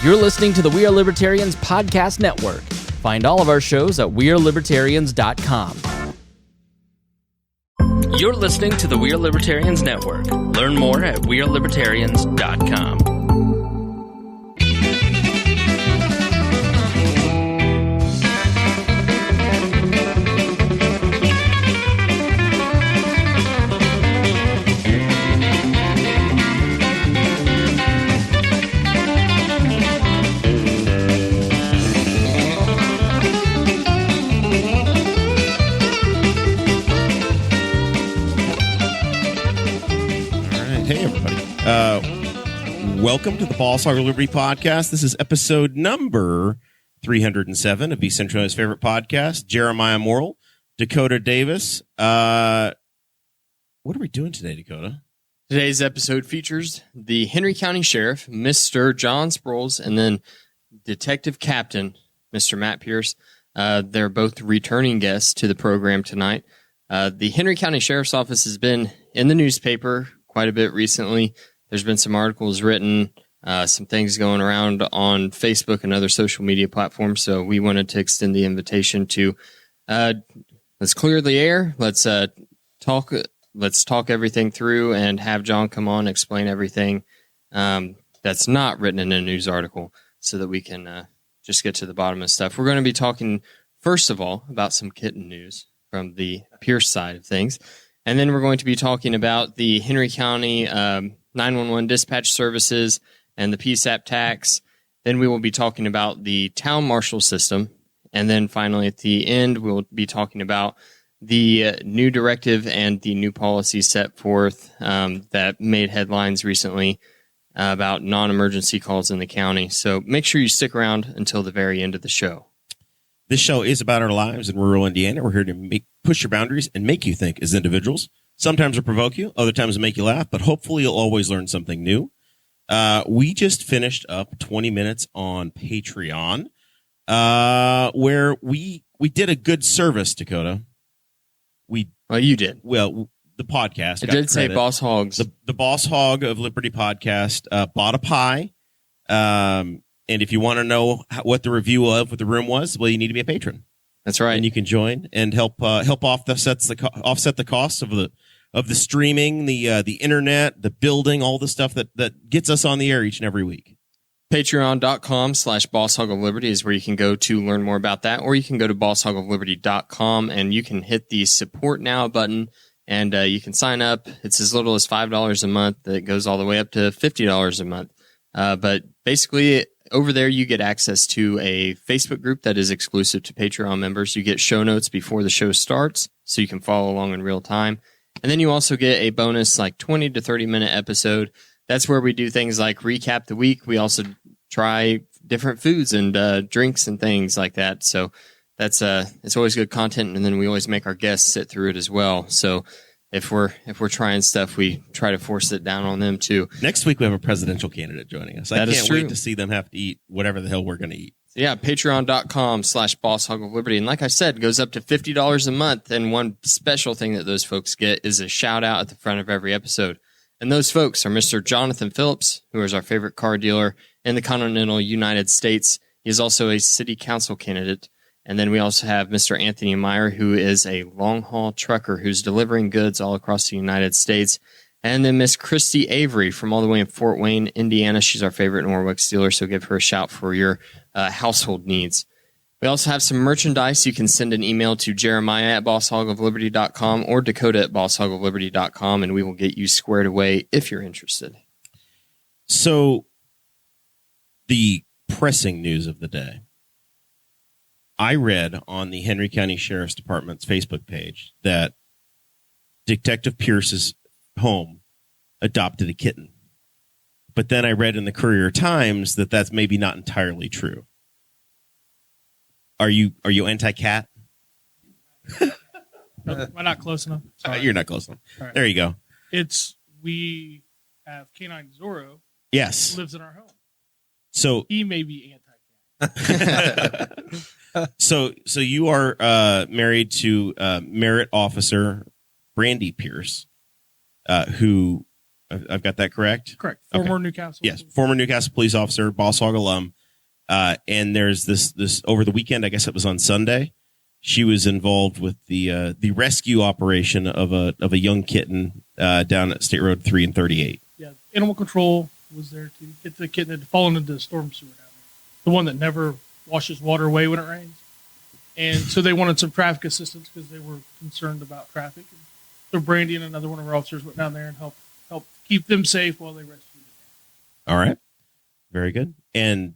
You're listening to the We Are Libertarians Podcast Network. Find all of our shows at wearelibertarians.com. You're listening to the We Are Libertarians Network. Learn more at wearelibertarians.com. Welcome to the Boss Hog of Liberty podcast. This is episode number 307 of East Central's favorite podcast. Jeremiah Morrell, Dakota Davis. What are we doing today, Dakota? Today's episode features the Henry County Sheriff, Mr. John Sproles, and then Detective Captain, Mr. Matt Pierce. They're both returning guests to the program tonight. The Henry County Sheriff's Office has been in the newspaper quite a bit recently. There's been some articles written, some things going around on Facebook and other social media platforms. So we wanted to extend the invitation to let's clear the air. Let's talk everything through and have John come on, explain everything that's not written in a news article, so that we can just get to the bottom of stuff. We're going to be talking first of all about some kitten news from the Pierce side of things, and then we're going to be talking about the Henry County 911 dispatch services and the PSAP tax. Then we will be talking about the town marshal system. And then finally, at the end, we'll be talking about the new directive and the new policy set forth that made headlines recently about non-emergency calls in the county. So make sure you stick around until the very end of the show. This show is about our lives in rural Indiana. We're here to push your boundaries and make you think as individuals. Sometimes it'll provoke you, other times it'll make you laugh, but hopefully you'll always learn something new. We just finished up 20 minutes on Patreon, where we did a good service, Dakota. Well, you did. Well, the podcast. It did say Boss Hogs. The Boss Hog of Liberty podcast bought a pie. And if you want to know what the review of what the room was, well, you need to be a patron. That's right. And you can join and help offset the costs of the streaming, the internet, the building, all the stuff that gets us on the air each and every week. Patreon.com/BossHogOfLiberty is where you can go to learn more about that, or you can go to BossHogOfLiberty.com and you can hit the support now button and you can sign up. It's as little as $5 a month. It goes all the way up to $50 a month. But basically, over there, you get access to a Facebook group that is exclusive to Patreon members. You get show notes before the show starts, so you can follow along in real time. And then you also get a bonus, 20 to 30-minute episode. That's where we do things like recap the week. We also try different foods and drinks and things like that. So that's it's always good content. And then we always make our guests sit through it as well. So if we're trying stuff, we try to force it down on them too. Next week we have a presidential candidate joining us. I can't wait to see them have to eat whatever the hell we're going to eat. Yeah, patreon.com/BossHogOfLiberty. And like I said, goes up to $50 a month. And one special thing that those folks get is a shout out at the front of every episode. And those folks are Mr. Jonathan Phillips, who is our favorite car dealer in the continental United States. He is also a city council candidate. And then we also have Mr. Anthony Meyer, who is a long-haul trucker who's delivering goods all across the United States. And then Miss Christy Avery from all the way in Fort Wayne, Indiana. She's our favorite Norwalk dealer, so give her a shout for your household needs. We also have some merchandise. You can send an email to Jeremiah@BossHogOfLiberty.com or Dakota@BossHogOfLiberty.com, and we will get you squared away if you're interested. So, the pressing news of the day. I read on the Henry County Sheriff's Department's Facebook page that Detective Pierce's home adopted a kitten. But then I read in the Courier-Times that that's maybe not entirely true. Are you anti-cat? Am I not close enough? You're not close enough. Right. There you go. We have Canine Zorro. Yes. Who lives in our home. So he may be anti-cat. So you are married to Merit Officer Brandy Pierce, who I've got that correct? Correct. Okay. Former Newcastle. Yes, former Newcastle police officer, Boss Hog alum. And there's this over the weekend, I guess it was on Sunday, she was involved with the rescue operation of a young kitten down at State Road 3 and 38. Yeah, animal control was there to get the kitten that had fallen into the storm sewer down there. The one that never washes water away when it rains. And so they wanted some traffic assistance because they were concerned about traffic. And so Brandy and another one of our officers went down there and helped keep them safe while they rescued it. All right. Very good. And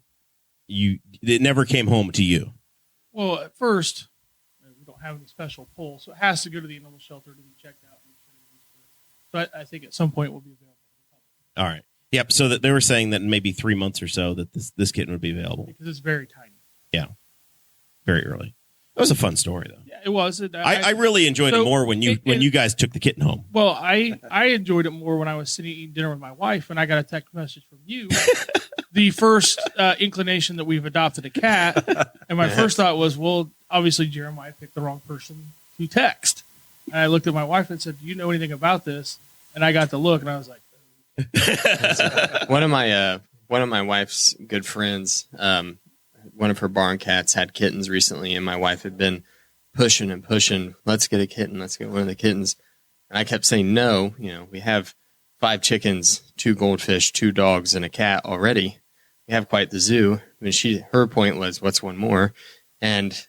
it never came home to you. Well, at first, we don't have any special pull, so it has to go to the animal shelter to be checked out. So I think at some point it will be available. All right. Yep. So that they were saying that in maybe 3 months or so that this kitten would be available. Because it's very tiny. Yeah. Very early. That was a fun story, though. Yeah, it was. I really enjoyed it more when you guys took the kitten home. Well, I enjoyed it more when I was sitting eating dinner with my wife, and I got a text message from you. The first inclination that we've adopted a cat, and my first thought was, well, obviously Jeremiah picked the wrong person to text. And I looked at my wife and said, "Do you know anything about this?" And I got the look, and I was like, one of my wife's good friends, one of her barn cats had kittens recently, and my wife had been pushing and pushing. Let's get a kitten. Let's get one of the kittens. And I kept saying no. We have 5 chickens, 2 goldfish, 2 dogs, and a cat already. We have quite the zoo. I mean, her point was, what's one more? And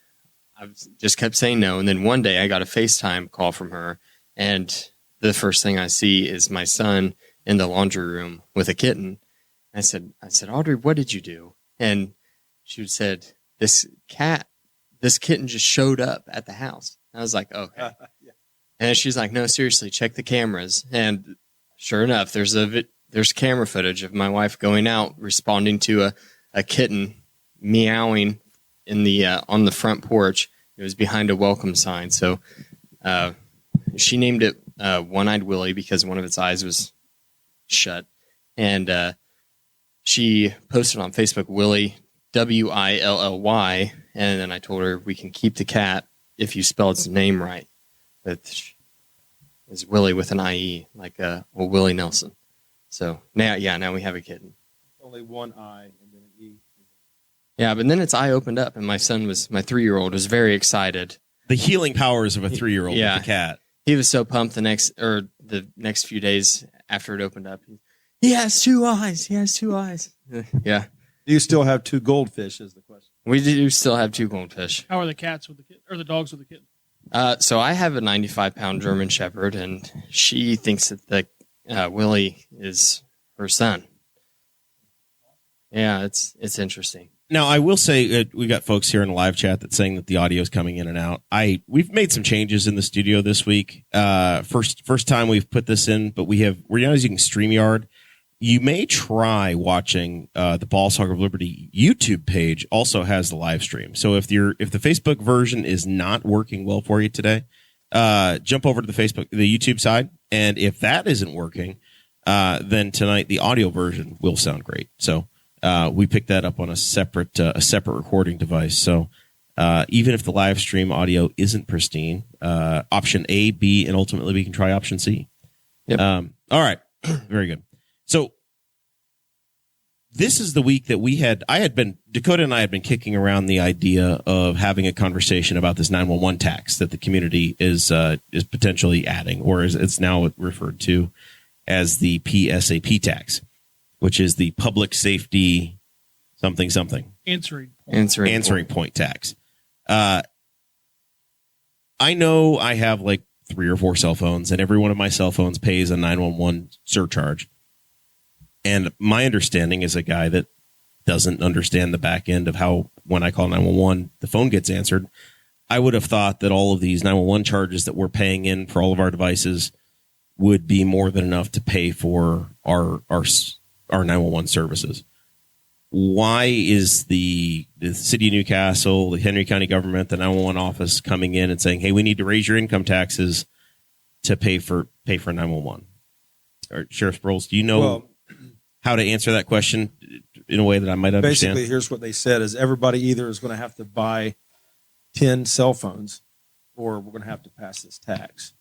I just kept saying no. And then one day I got a FaceTime call from her, and the first thing I see is my son in the laundry room with a kitten. I said, Audrey, what did you do? And she said, this kitten just showed up at the house. I was like, okay. Yeah. And she's like, no, seriously, check the cameras. And sure enough, there's camera footage of my wife going out, responding to a kitten meowing in the on the front porch. It was behind a welcome sign. So she named it One-Eyed Willie because one of its eyes was shut. And she posted on Facebook, Willie, Willy, and then I told her we can keep the cat if you spell its name right. It's Willie with an IE, like Willie Nelson. So now we have a kitten. Only one I and then an E. Yeah, but then its eye opened up, and my 3-year-old was very excited. The healing powers of a 3-year-old with a cat. He was so pumped the next few days after it opened up. He has 2 eyes. He has 2 eyes. Yeah. Do you still have 2 goldfish is the question. We do still have 2 goldfish. how are the cats with the kitten, or the dogs with the kitten? So I have a 95-pound German Shepherd, and she thinks that Willie is her son. Yeah, it's interesting. Now, I will say we got folks here in the live chat that's saying that the audio is coming in and out. We've made some changes in the studio this week. First time we've put this in, but we're now using StreamYard. You may try watching the Boss Hog of Liberty YouTube page. Also has the live stream. So if the Facebook version is not working well for you today, jump over to the YouTube side, and if that isn't working, then tonight the audio version will sound great. So we picked that up on a separate recording device. So even if the live stream audio isn't pristine, option A, B, and ultimately we can try option C. Yep. All right, very good. So this is the week that Dakota and I had been kicking around the idea of having a conversation about this 911 tax that the community is potentially adding, or as it's now referred to as the PSAP tax, which is the public safety something. Answering point tax. I know I have like 3 or 4 cell phones, and every one of my cell phones pays a 911 surcharge. And my understanding is a guy that doesn't understand the back end of how, when I call 911, the phone gets answered. I would have thought that all of these 911 charges that we're paying in for all of our devices would be more than enough to pay for our 911 services. Why is the city of Newcastle, the Henry County government, the 911 office coming in and saying, "Hey, we need to raise your income taxes to pay for 911"? Or Sheriff Sproles, do you know how to answer that question in a way that I might understand? Basically, here's what they said: is everybody either is going to have to buy 10 cell phones, or we're going to have to pass this tax.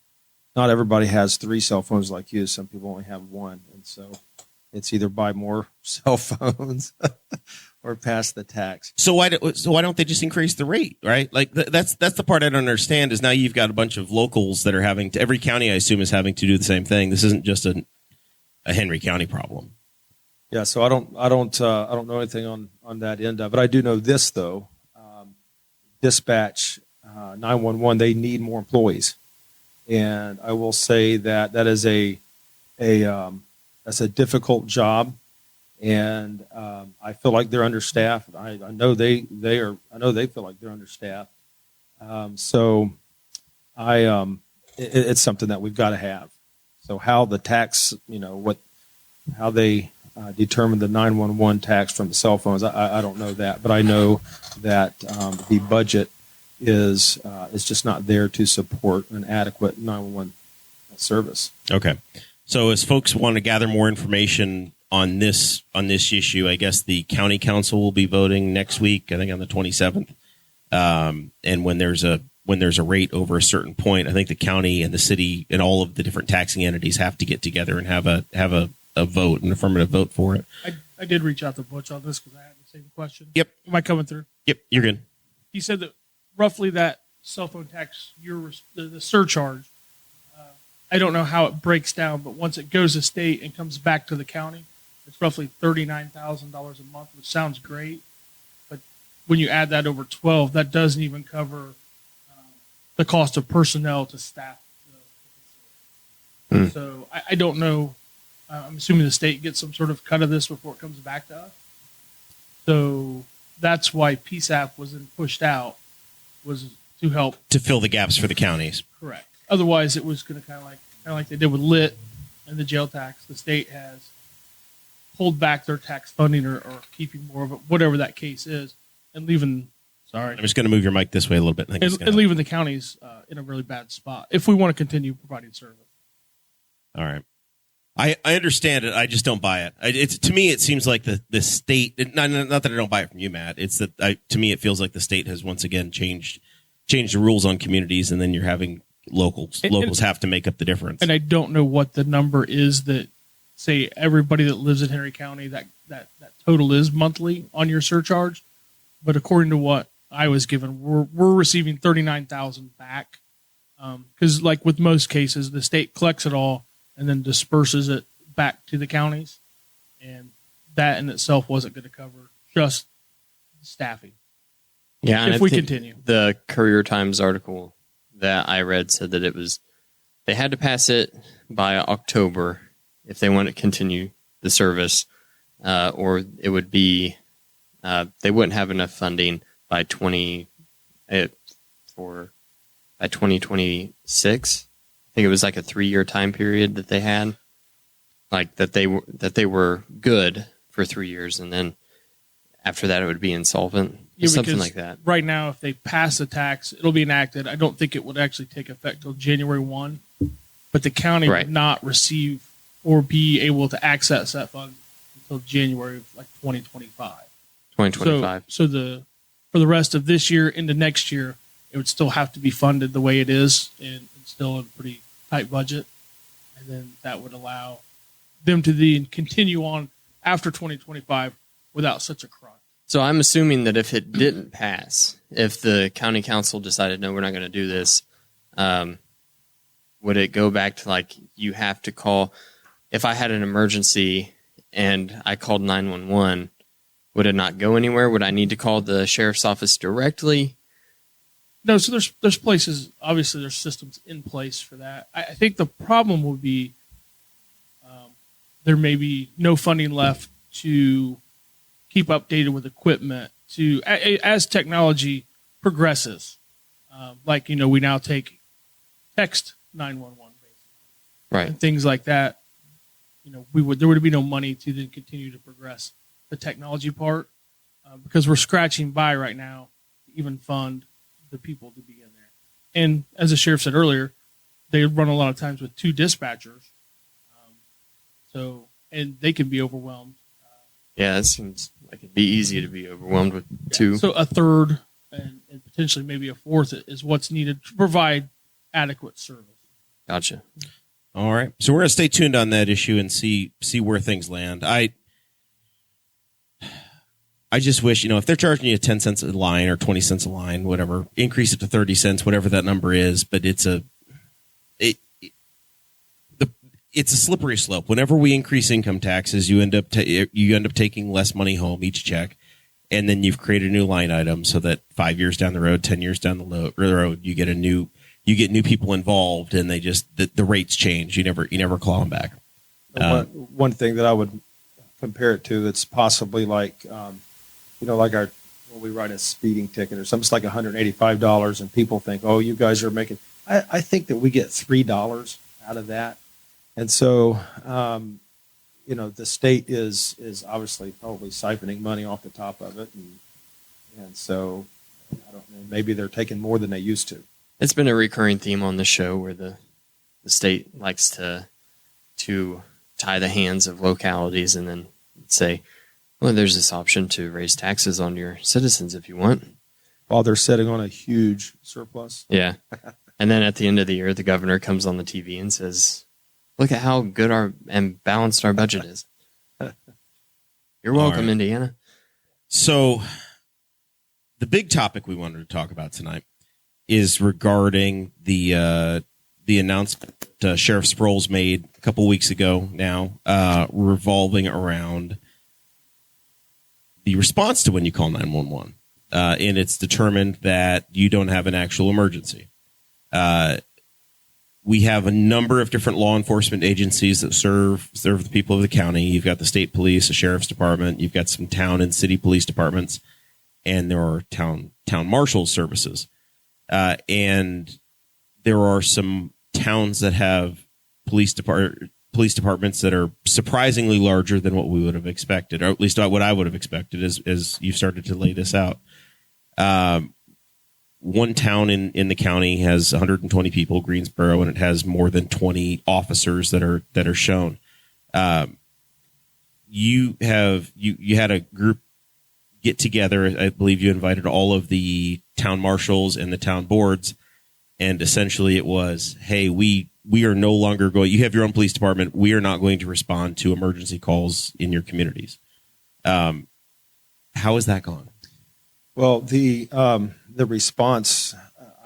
not everybody has 3 cell phones like you. Some people only have 1. And so it's either buy more cell phones or pass the tax. So why don't they just increase the rate, right? Like that's the part I don't understand is now you've got a bunch of locals that are having to, every county I assume is having to do the same thing. This isn't just a Henry County problem. Yeah, so I don't know anything on that end of it. I do know this though. Dispatch 911, they need more employees, and I will say that is that's a difficult job, and I feel like they're understaffed. I know they are. I know they feel like they're understaffed. So it's something that we've got to have. So how the tax, how they determine the 911 tax from the cell phones, I don't know that, but I know that the budget is just not there to support an adequate 911 service. Okay. So as folks want to gather more information on this issue, I guess the county council will be voting next week, I think on the 27th. And when there's a rate over a certain point, I think the county and the city and all of the different taxing entities have to get together and have a vote, an affirmative vote for it. I did reach out to Butch on this because I had the same question. Yep. Am I coming through? Yep, you're good. He said that roughly that cell phone tax, the surcharge, I don't know how it breaks down, but once it goes to state and comes back to the county, it's roughly $39,000 a month, which sounds great. But when you add that over 12, that doesn't even cover the cost of personnel to staff the facility. So I don't know. I'm assuming the state gets some sort of cut of this before it comes back to us. So that's why PSAP was then pushed out, was to help To fill the gaps for the counties. correct. Otherwise, it was going to kind of like they did with lit and the jail tax. The state has pulled back their tax funding or keeping more of it, whatever that case is, and leaving. Sorry, I'm just going to move your mic this way a little bit. and leaving the counties in a really bad spot if we want to continue providing service. All right. I understand it. I just don't buy it. It's to me, it seems like the state. Not that I don't buy it from you, Matt. It's that to me, it feels like the state has once again changed the rules on communities, and then you're having locals have to make up the difference. And I don't know what the number is that say everybody that lives in Henry County that total is monthly on your surcharge, but according to what I was given, we're receiving $39,000 back because like with most cases, the state collects it all and then disperses it back to the counties, and that in itself wasn't going to cover just staffing. Yeah, and if we continue. The Courier Times article that I read said that they had to pass it by October if they want to continue the service, or it would be they wouldn't have enough funding by 2026. I think it was like a 3-year time period that they had, like that they were good for 3 years, and then after that it would be insolvent. Something like that. Right now, if they pass the tax, it'll be enacted. I don't think it would actually take effect till January 1, but the county would not receive or be able to access that fund until January of like 2025. 2025. So for the rest of this year into next year, it would still have to be funded the way it is and still in a pretty tight budget. And then that would allow them to then continue on after 2025 without such a crunch. So I'm assuming that if it didn't pass, if the county council decided, no, we're not going to do this, would it go back to like you have to call? If I had an emergency and I called 911, would it not go anywhere? Would I need to call the sheriff's office directly? No, so there's places, obviously there's systems in place for that. I think the problem would be there may be no funding left to keep updated with equipment to as technology progresses. We now take text 911 basically, right, and things like that. There would be no money to then continue to progress the technology part because we're scratching by right now to even fund the people to be in there. And as the sheriff said earlier, they run a lot of times with 2 dispatchers, and they can be overwhelmed. Yeah, it seems like it'd be easy to be overwhelmed with 2. So a third and potentially maybe a fourth is what's needed to provide adequate service. Gotcha. All right. So we're going to stay tuned on that issue and see where things land. I just wish, if they're charging you 10 cents a line or 20 cents a line, whatever, increase it to 30 cents, whatever that number is. But it's a slippery slope. Whenever we increase income taxes, you end up taking less money home each check, and then you've created a new line item so that 5 years down the road, 10 years down the road, you get new people involved, and they just the rates change. You never claw them back. One thing that I would compare it to that's possibly like like when we write a speeding ticket or something, it's like $185, and people think, oh, you guys are making. I think that we get $3 out of that, and so the state is obviously probably siphoning money off the top of it, and so I don't know, maybe they're taking more than they used to. It's been a recurring theme on the show where the state likes to tie the hands of localities and then say, well, there's this option to raise taxes on your citizens if you want. While they're sitting on a huge surplus. Yeah. And then at the end of the year, the governor comes on the TV and says, look at how good and balanced our budget is. You're welcome, right. Indiana. So the big topic we wanted to talk about tonight is regarding the announcement Sheriff Sproles made a couple weeks ago now, revolving around the response to when you call 911. And it's determined that you don't have an actual emergency. We have a number of different law enforcement agencies that serve the people of the county. You've got the state police, a sheriff's department. You've got some town and city police departments, and there are town marshal services. And there are some towns that have police departments that are surprisingly larger than what we would have expected, or at least what I would have expected as you started to lay this out. One town in the county has 120 people, Greensboro, and it has more than 20 officers that are shown. You had a group get together. I believe you invited all of the town marshals and the town boards, and essentially it was, hey, we are no longer going. You have your own police department. We are not going to respond to emergency calls in your communities. How has that gone? Well, the response,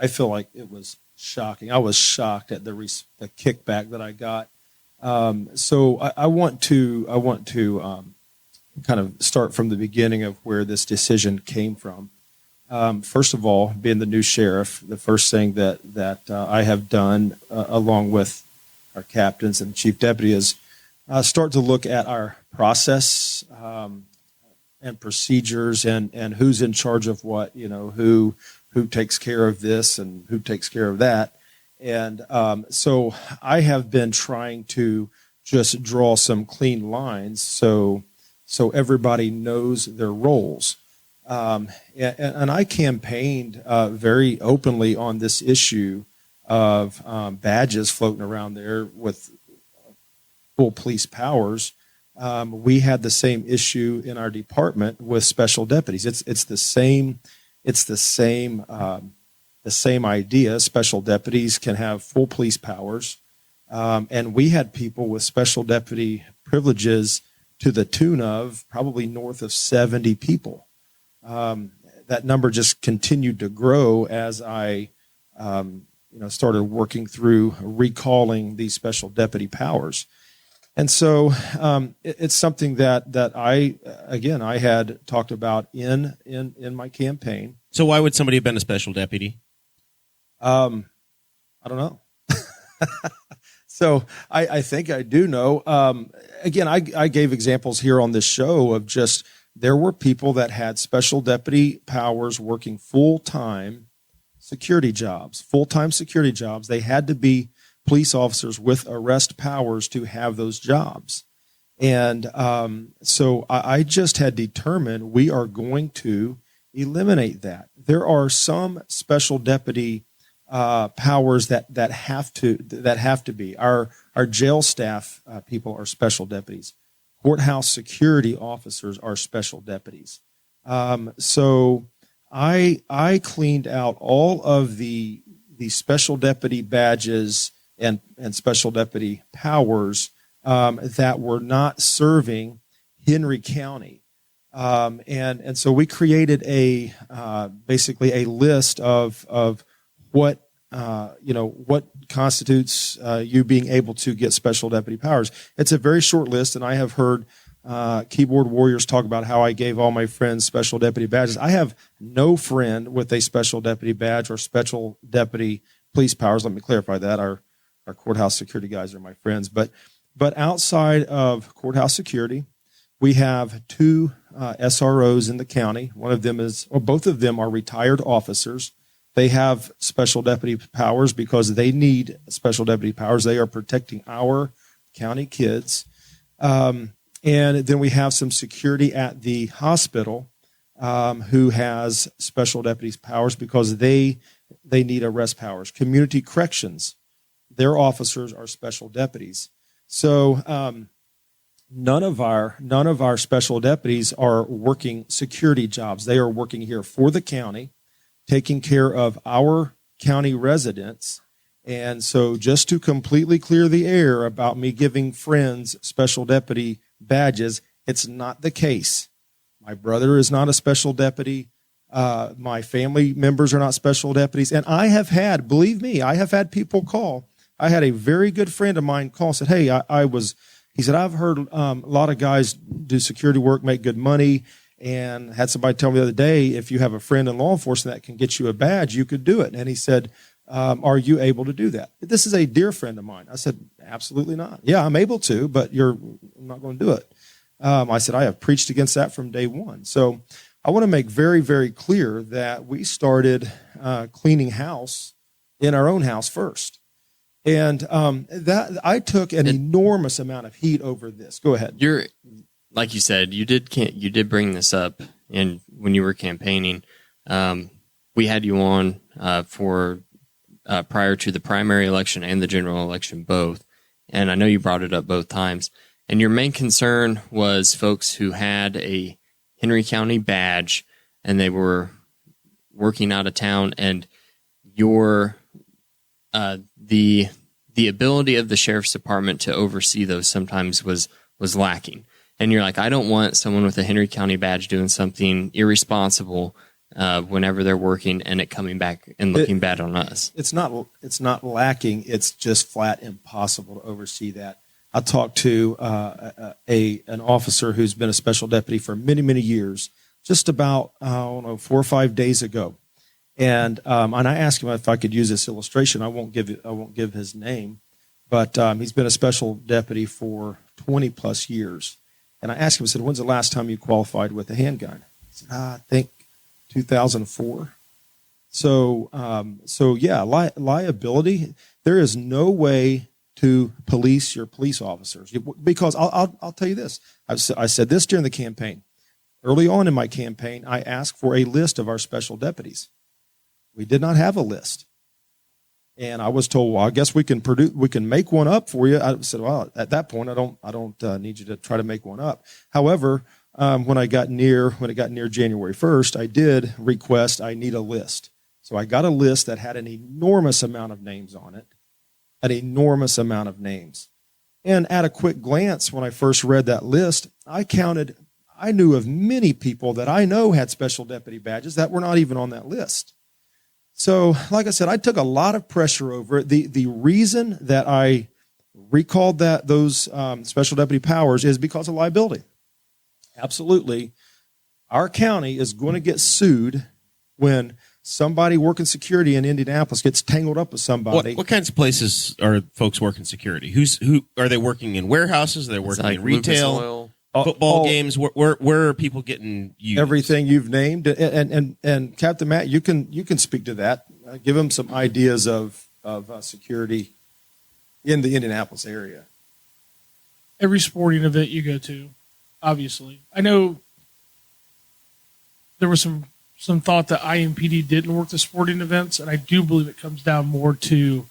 I feel like it was shocking. I was shocked at the kickback that I got. So I want to kind of start from the beginning of where this decision came from. First of all, being the new sheriff, the first thing that I have done, along with our captains and chief deputy, is start to look at our process and procedures and who's in charge of what, who takes care of this and who takes care of that. And so I have been trying to just draw some clean lines so everybody knows their roles. And I campaigned very openly on this issue of badges floating around there with full police powers. We had the same issue in our department with special deputies. It's the same idea. Special deputies can have full police powers, and we had people with special deputy privileges to the tune of probably north of 70 people. That number just continued to grow as I, started working through recalling these special deputy powers. And so it's something that I had talked about in my campaign. So why would somebody have been a special deputy? I don't know. So I think I do know. Again, I gave examples here on this show of just there were people that had special deputy powers working full-time security jobs. They had to be police officers with arrest powers to have those jobs. And so I just had determined we are going to eliminate that. There are some special deputy powers that have to be. Our jail staff people are special deputies. Courthouse security officers are special deputies. So I cleaned out all of the special deputy badges and special deputy powers that were not serving Henry County. And so we created basically a list of what what constitutes you being able to get special deputy powers. It's a very short list, and I have heard keyboard warriors talk about how I gave all my friends special deputy badges. I have no friend with a special deputy badge or special deputy police powers. Let me clarify that. Our courthouse security guys are my friends, but outside of courthouse security, we have two SROs in the county. Both of them are retired officers. They have special deputy powers because they need special deputy powers. They are protecting our county kids. And then we have some security at the hospital who has special deputies powers because they need arrest powers. Community corrections, their officers are special deputies. So none of our special deputies are working security jobs. They are working here for the county, taking care of our county residents. And so just to completely clear the air about me giving friends special deputy badges, it's not the case. My brother is not a special deputy. My family members are not special deputies. And I have had, believe me, I have had people call. I had a very good friend of mine call, said, hey, he said, I've heard a lot of guys do security work, make good money, and had somebody tell me the other day, if you have a friend in law enforcement that can get you a badge, you could do it. And he said, are you able to do that? This is a dear friend of mine. I said, absolutely not. Yeah, I'm able to, but I'm not going to do it. I said, I have preached against that from day one. So I want to make very, very clear that we started cleaning house in our own house first. And that I took an enormous amount of heat over this. Go ahead. You're, like you said, you did bring this up when you were campaigning. We had you on for prior to the primary election and the general election both, and I know you brought it up both times. And your main concern was folks who had a Henry County badge and they were working out of town, and your the ability of the sheriff's department to oversee those sometimes was lacking. And you're like, I don't want someone with a Henry County badge doing something irresponsible whenever they're working and it coming back and looking bad on us. It's not lacking. It's just flat impossible to oversee that. I talked to an officer who's been a special deputy for many, many years, just about 4 or 5 days ago. And I asked him if I could use this illustration. I won't give his name, but he's been a special deputy for 20 plus years. And I asked him, I said, when's the last time you qualified with a handgun? He said, I think 2004. So yeah, liability. There is no way to police your police officers because I'll tell you this. I said this during the campaign. Early on in my campaign, I asked for a list of our special deputies. We did not have a list. And I was told, well, I guess we can make one up for you. I said, well, at that point, I don't need you to try to make one up. However, when it got near January 1st, I did request I need a list. So I got a list that had an enormous amount of names on it, an enormous amount of names. And at a quick glance, when I first read that list, I knew of many people that I know had special deputy badges that were not even on that list. So, like I said, I took a lot of pressure over it. The reason that I recalled those special deputy powers is because of liability. Absolutely. Our county is going to get sued when somebody working security in Indianapolis gets tangled up with somebody. What kinds of places are folks working security? Who are they working in? Warehouses? Are they working in retail? Football games? Where are people getting used? Everything you've named, and Captain Matt, you can speak to that. Give them some ideas of security in the Indianapolis area. Every sporting event you go to, obviously. I know there was some thought that IMPD didn't work the sporting events, and I do believe it comes down more to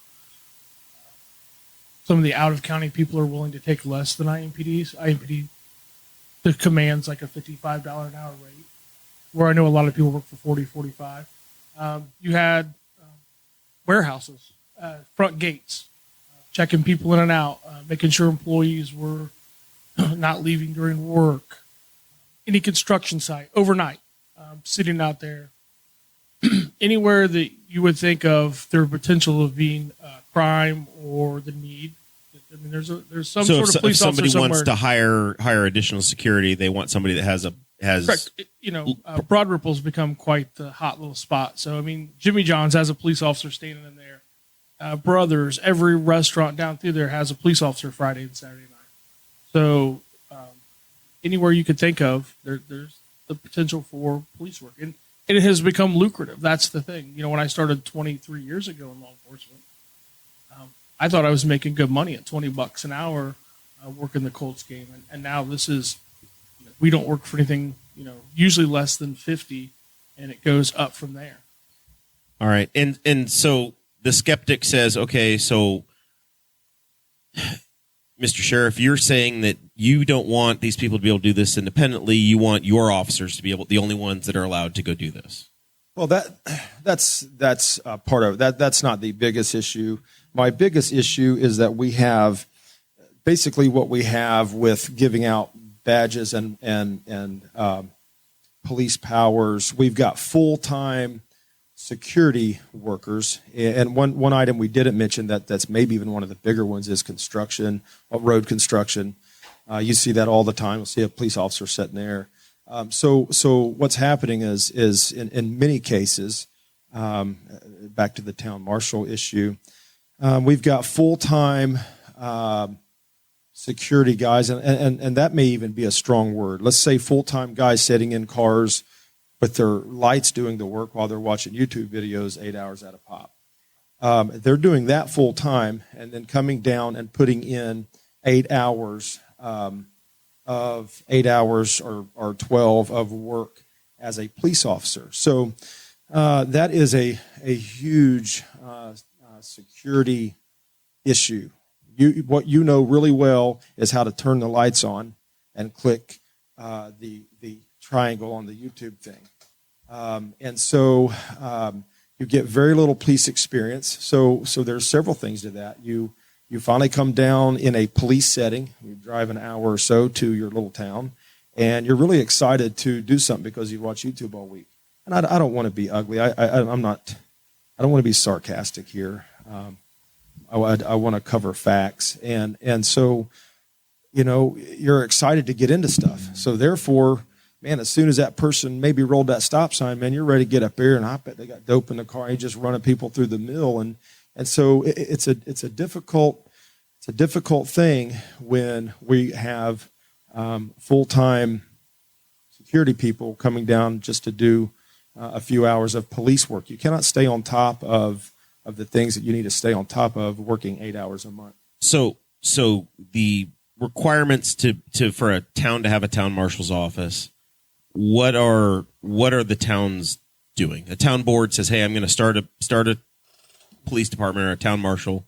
some of the out-of-county people are willing to take less than IMPDs. IMPD the commands like a $55 an hour rate, where I know a lot of people work for 40, 45. You had warehouses, front gates, checking people in and out, making sure employees were not leaving during work, any construction site overnight, sitting out there, anywhere that you would think of their potential of being crime or the need. I mean, there's some So sort of police if somebody officer somewhere. wants to hire additional security, they want somebody that has Correct. Broad Ripple's become quite the hot little spot. So, I mean, Jimmy John's has a police officer standing in there. Brothers, every restaurant down through there has a police officer Friday and Saturday night. So, anywhere you could think of, there's the potential for police work. And it has become lucrative. That's the thing. When I started 23 years ago in law enforcement, I thought I was making good money at $20 an hour working the Colts game. And now this is, we don't work for anything, usually less than 50, and it goes up from there. All right. And so the skeptic says, okay, so Mr. Sheriff, you're saying that you don't want these people to be able to do this independently. You want your officers to be the only ones that are allowed to go do this. Well, that's part of it. That's not the biggest issue. My biggest issue is that we have basically what we have with giving out badges and police powers. We've got full-time security workers, and one item we didn't mention that's maybe even one of the bigger ones is construction, road construction. You see that all the time. You'll see a police officer sitting there. So what's happening is in many cases, back to the town marshal issue, we've got full-time security guys, and that may even be a strong word. Let's say full-time guys sitting in cars with their lights doing the work while they're watching YouTube videos 8 hours at a pop. They're doing that full-time and then coming down and putting in 8 hours of 8 hours or 12 of work as a police officer. So that is a huge security issue. What you know really well is how to turn the lights on and click the triangle on the YouTube thing. And so you get very little police experience. So there's several things to that. You finally come down in a police setting. You drive an hour or so to your little town, and you're really excited to do something because you watch YouTube all week. And I don't want to be ugly. I don't want to be sarcastic here. I want to cover facts, and so you're excited to get into stuff. So therefore, man, as soon as that person maybe rolled that stop sign, man, you're ready to get up there, and I bet they got dope in the car. And just running people through the mill, and so it's a difficult thing when we have full-time security people coming down just to do a few hours of police work. You cannot stay on top of the things that you need to stay on top of working 8 hours a month. So the requirements for a town to have a town marshal's office, what are the towns doing? A town board says, hey, I'm going to start a police department or a town marshal.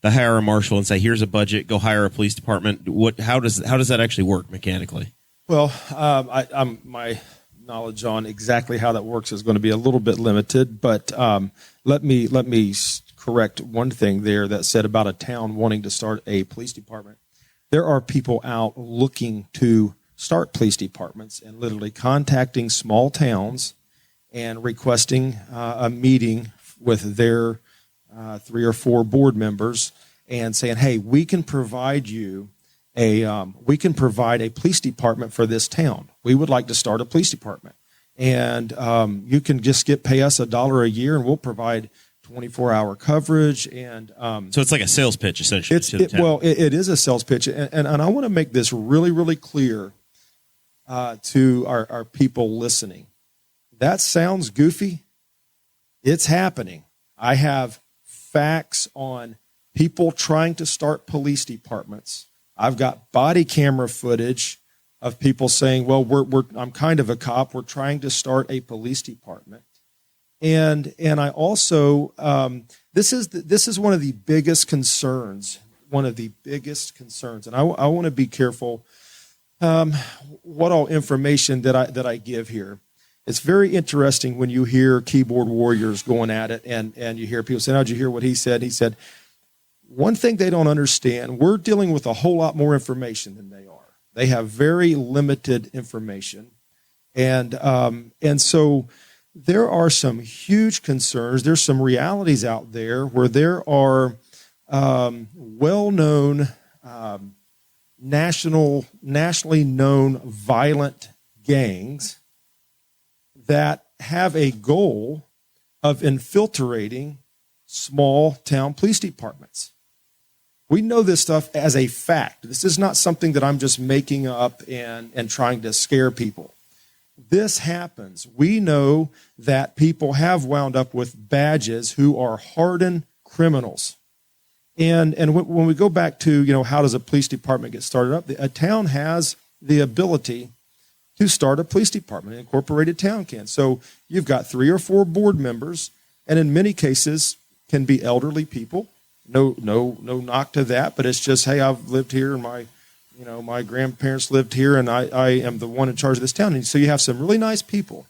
They hire a marshal and say, here's a budget, go hire a police department. How does that actually work mechanically? Well, my knowledge on exactly how that works is going to be a little bit limited, but let me correct one thing there that said about a town wanting to start a police department. There are people out looking to start police departments and literally contacting small towns and requesting a meeting with their 3 or 4 board members and saying, hey, we can provide you a police department for this town. We would like to start a police department. And you can just pay us $1 a year and we'll provide 24-hour coverage. And so it's like a sales pitch, essentially. It is a sales pitch. And I want to make this really, really clear to our people listening. That sounds goofy. It's happening. I have facts on people trying to start police departments. I've got body camera footage of people saying, well, I'm kind of a cop. We're trying to start a police department. And I also, this is one of the biggest concerns, and I want to be careful what all information that I give here. It's very interesting when you hear keyboard warriors going at it and you hear people saying, oh, did you hear what he said? He said, one thing they don't understand, we're dealing with a whole lot more information than they are. They have very limited information. And so there are some huge concerns. There's some realities out there where there are well-known, nationally known violent gangs that have a goal of infiltrating small town police departments. We know this stuff as a fact. This is not something that I'm just making up and trying to scare people. This happens. We know that people have wound up with badges who are hardened criminals. And when we go back to, how does a police department get started up? A town has the ability to start a police department. An incorporated town can. So you've got 3 or 4 board members, and in many cases can be elderly people. No knock to that, but it's just, hey, I've lived here, and my grandparents lived here, and I am the one in charge of this town. And so you have some really nice people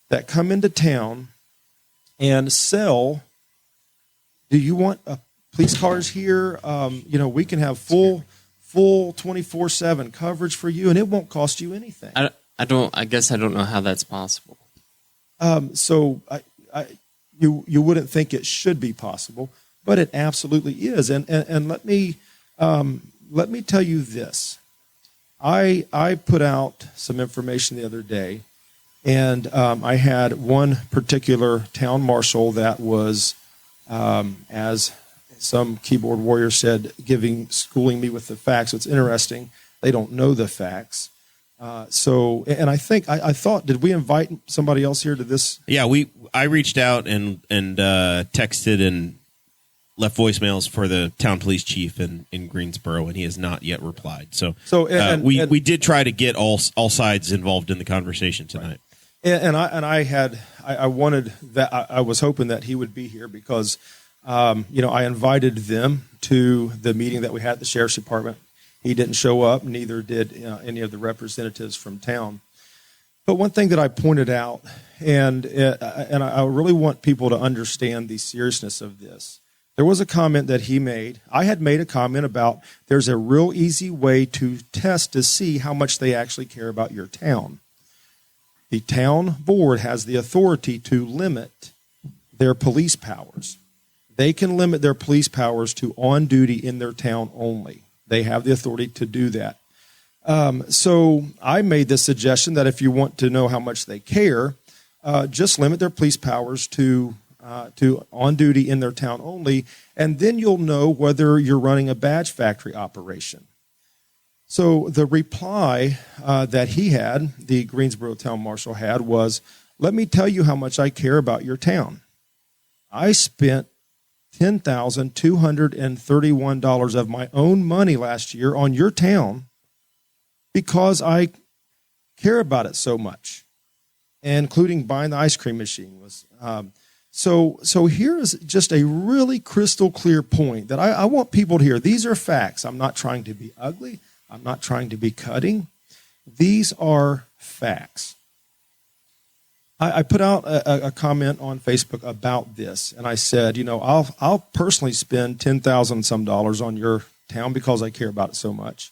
that come into town and sell. Do you want police cars here? We can have full 24/7 coverage for you, and it won't cost you anything. I guess I don't know how that's possible. So you wouldn't think it should be possible, but it absolutely is. And let me tell you this. I put out some information the other day, and I had one particular town marshal that was, as some keyboard warrior said, schooling me with the facts. It's interesting. They don't know the facts. I thought, did we invite somebody else here to this? Yeah, I reached out and texted and left voicemails for the town police chief in Greensboro, and he has not yet replied. We did try to get all sides involved in the conversation tonight. I wanted that. I was hoping that he would be here because, I invited them to the meeting that we had at the sheriff's department. He didn't show up, neither did any of the representatives from town. But one thing that I pointed out, and I really want people to understand the seriousness of this. There was a comment that he made. I had made a comment about there's a real easy way to test to see how much they actually care about your town. The town board has the authority to limit their police powers. They can limit their police powers to on duty in their town only. They have the authority to do that. So I made this suggestion that if you want to know how much they care, just limit their police powers to on duty in their town only, and then you'll know whether you're running a badge factory operation. So the reply that he had, the Greensboro town marshal had, was, let me tell you how much I care about your town. I spent $10,231 of my own money last year on your town because I care about it so much, including buying the ice cream machine. So here is just a really crystal clear point that I want people to hear. These are facts. I'm not trying to be ugly. I'm not trying to be cutting. These are facts. I put out a comment on Facebook about this, and I said, I'll personally spend $10,000 some on your town because I care about it so much.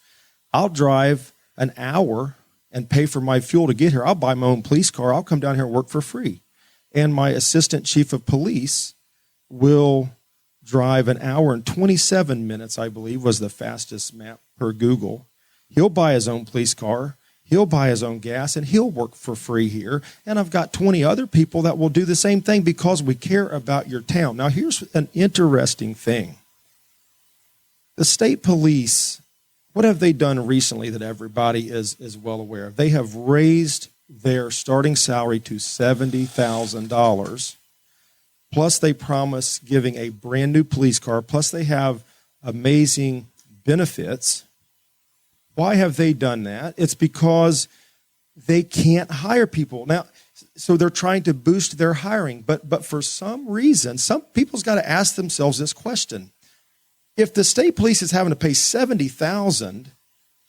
I'll drive an hour and pay for my fuel to get here. I'll buy my own police car. I'll come down here and work for free. And my assistant chief of police will drive an hour and 27 minutes, I believe, was the fastest map per Google. He'll buy his own police car. He'll buy his own gas, and he'll work for free here. And I've got 20 other people that will do the same thing because we care about your town. Now, here's an interesting thing. The state police, what have they done recently that everybody is well aware of? They have raised their starting salary to $70,000. Plus, they promise giving a brand new police car. Plus, they have amazing benefits. Why have they done that? It's because they can't hire people. Now, so they're trying to boost their hiring. But for some reason, some people's got to ask themselves this question. If the state police is having to pay $70,000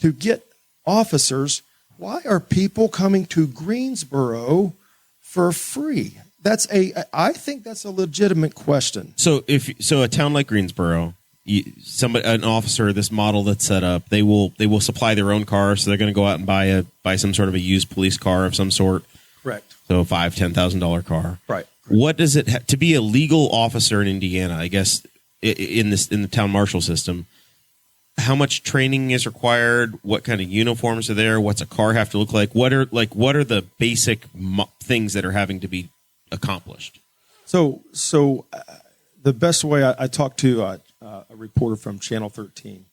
to get officers, why are people coming to Greensboro for free? I think that's a legitimate question. So a town like Greensboro, an officer, this model that's set up, they will supply their own car, so they're going to go out and buy some sort of a used police car of some sort. Correct. So a $5,000-$10,000 car. Right. What does it to be a legal officer in Indiana? I guess in the town marshal system, how much training is required? What kind of uniforms are there? What's a car have to look like? What are the basic things that are having to be accomplished? So the best way I talked to a reporter from Channel 13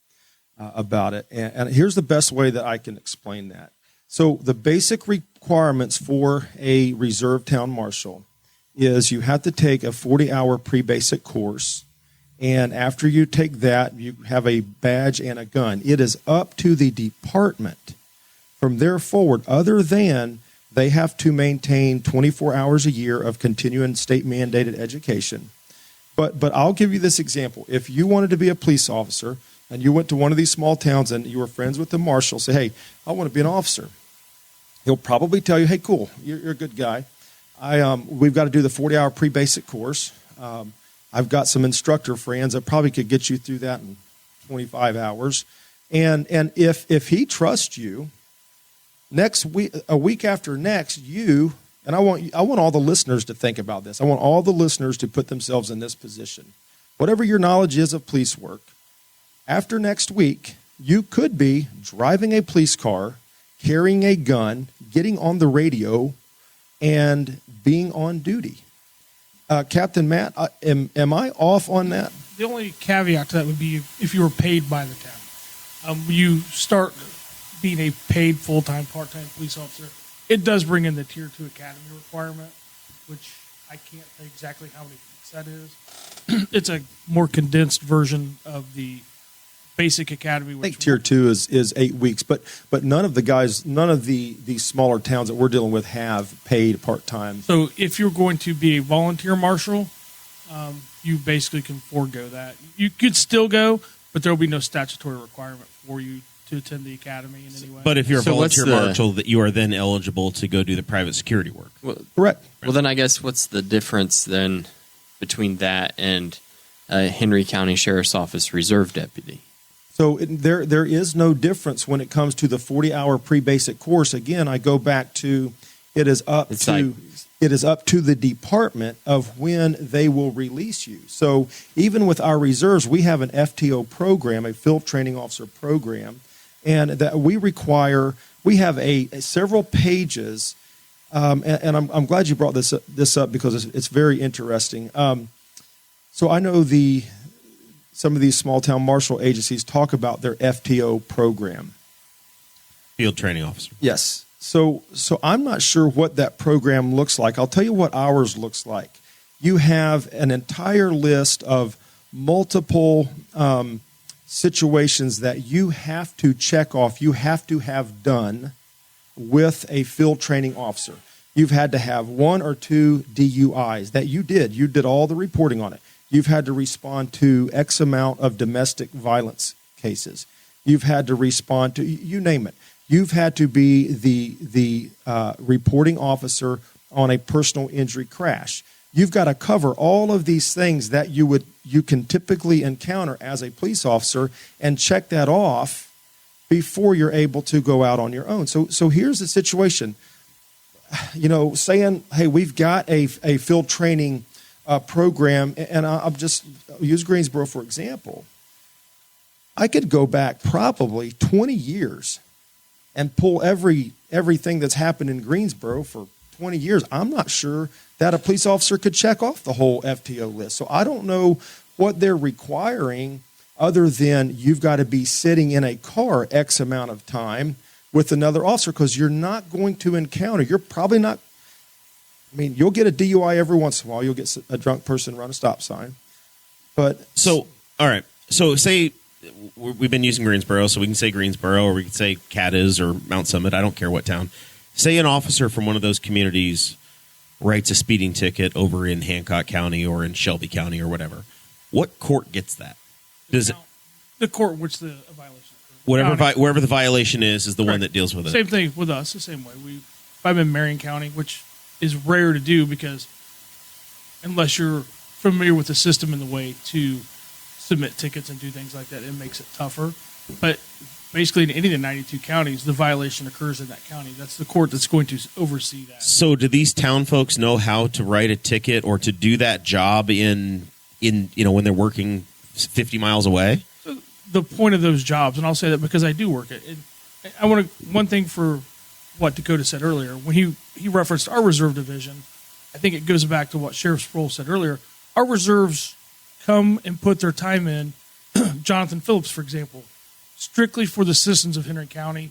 about it, and here's the best way that I can explain that. So the basic requirements for a reserve town marshal is you have to take a 40-hour pre-basic course, and after you take that, you have a badge and a gun. It is up to the department from there forward, other than they have to maintain 24 hours a year of continuing state-mandated education. But I'll give you this example. If you wanted to be a police officer and you went to one of these small towns and you were friends with the marshal, say, hey, I want to be an officer. He'll probably tell you, hey, cool, you're a good guy. We've got to do the 40-hour pre-basic course. I've got some instructor friends that probably could get you through that in 25 hours. And if he trusts you, a week after next, and I want all the listeners to think about this. I want all the listeners to put themselves in this position. Whatever your knowledge is of police work, after next week, you could be driving a police car, carrying a gun, getting on the radio, and being on duty. Captain Matt, am I off on that? The only caveat to that would be if you were paid by the town. You start being a paid full-time, part-time police officer. It does bring in the Tier 2 Academy requirement, which I can't say exactly how many weeks that is. It's a more condensed version of the basic academy. I think Tier 2 is 8 weeks, but none of the smaller towns that we're dealing with have paid part-time. So if you're going to be a volunteer marshal, you basically can forego that. You could still go, but there will be no statutory requirement for you to attend the academy in any way. But if you're a volunteer marshal, that you are then eligible to go do the private security work. Well, correct. Well, then I guess what's the difference then between that and a Henry County Sheriff's Office reserve deputy? So there is no difference when it comes to the 40-hour pre-basic course. Again, I go back to it is up to the department of when they will release you. So even with our reserves, we have an FTO program, a field training officer program, and that we have several pages. And I'm glad you brought this up because it's very interesting. So I know some of these small town marshal agencies talk about their FTO program. Field training officer. Yes. So I'm not sure what that program looks like. I'll tell you what ours looks like. You have an entire list of multiple situations that you have to check off, you have to have done with a field training officer. You've had to have 1 or 2 DUIs that you did. You did all the reporting on it. You've had to respond to X amount of domestic violence cases. You've had to respond to, you name it. You've had to be the reporting officer on a personal injury crash. You've got to cover all of these things that you can typically encounter as a police officer and check that off before you're able to go out on your own. So here's the situation. Saying, hey, we've got a field training program, and I'll just use Greensboro for example. I could go back probably 20 years and pull everything that's happened in Greensboro for 20 years. I'm not sure that a police officer could check off the whole FTO list. So I don't know what they're requiring other than you've got to be sitting in a car X amount of time with another officer, because you're not going to encounter, you're probably not, you'll get a DUI every once in a while. You'll get a drunk person run a stop sign. But all right. So say we've been using Greensboro, so we can say Greensboro or we can say Cadiz or Mount Summit. I don't care what town. Say an officer from one of those communities writes a speeding ticket over in Hancock County or in Shelby County or whatever. What court gets that? Does it? The court which the violation. Wherever the violation is the one that deals with it. Same thing with us. The same way. If I'm in Marion County, which is rare to do because unless you're familiar with the system and the way to submit tickets and do things like that. It makes it tougher. But basically, in any of the 92 counties, the violation occurs in that county. That's the court that's going to oversee that. So do these town folks know how to write a ticket or to do that job in when they're working 50 miles away? So the point of those jobs, and I'll say that because I do work it. I want to one thing for what Dakota said earlier when he referenced our reserve division. I think it goes back to what Sheriff Sproles said earlier. Our reserves come and put their time in. Jonathan Phillips, for example, strictly for the citizens of Henry County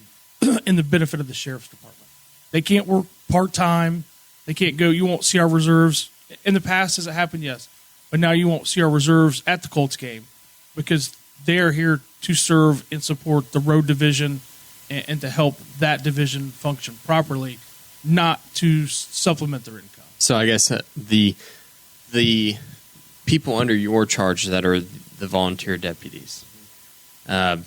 and the benefit of the sheriff's department. They can't work part-time. They can't go. You won't see our reserves. In the past, has it happened? Yes. But now you won't see our reserves at the Colts game because they are here to serve and support the road division and to help that division function properly, not to supplement their income. So I guess the people under your charge that are the volunteer deputies, I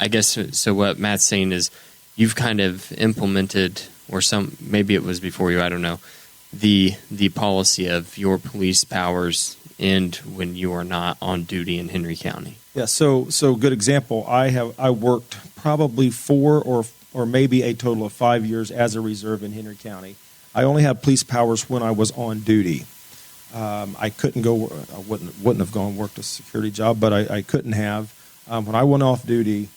guess, so what Matt's saying is you've kind of implemented, or maybe it was before you, I don't know, the policy of your police powers end when you are not on duty in Henry County. Yeah, so good example. I worked probably 4 or maybe a total of 5 years as a reserve in Henry County. I only had police powers when I was on duty. I couldn't go. I wouldn't have gone and worked a security job, but I couldn't have. When I went off duty,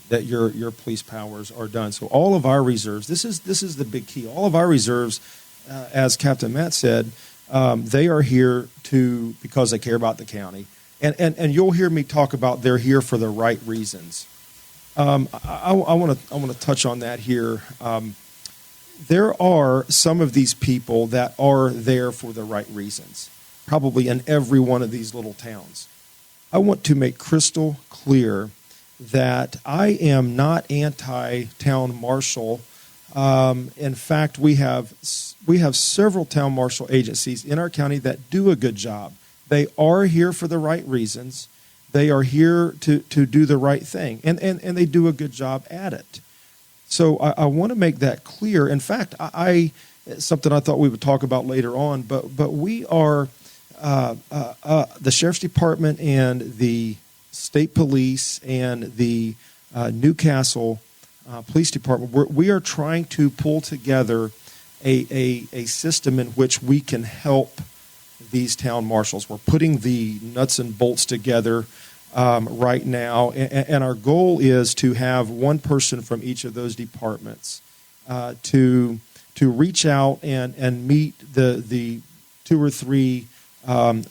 that your police powers are done. So all of our reserves. This is the big key. All of our reserves, as Captain Matt said, they are here because they care about the county. And you'll hear me talk about they're here for the right reasons. I want to touch on that here. There are some of these people that are there for the right reasons, probably in every one of these little towns. I want to make crystal clear that I am not anti-town marshal. In fact, we have several town marshal agencies in our county that do a good job. They are here for the right reasons. They are here to do the right thing, and they do a good job at it. So I want to make that clear. In fact, something I thought we would talk about later on, but we are the Sheriff's Department and the State Police and the Newcastle Police Department. We are trying to pull together a system in which we can help these town marshals. We're putting the nuts and bolts together right now, and our goal is to have one person from each of those departments to reach out and meet the 2 or 3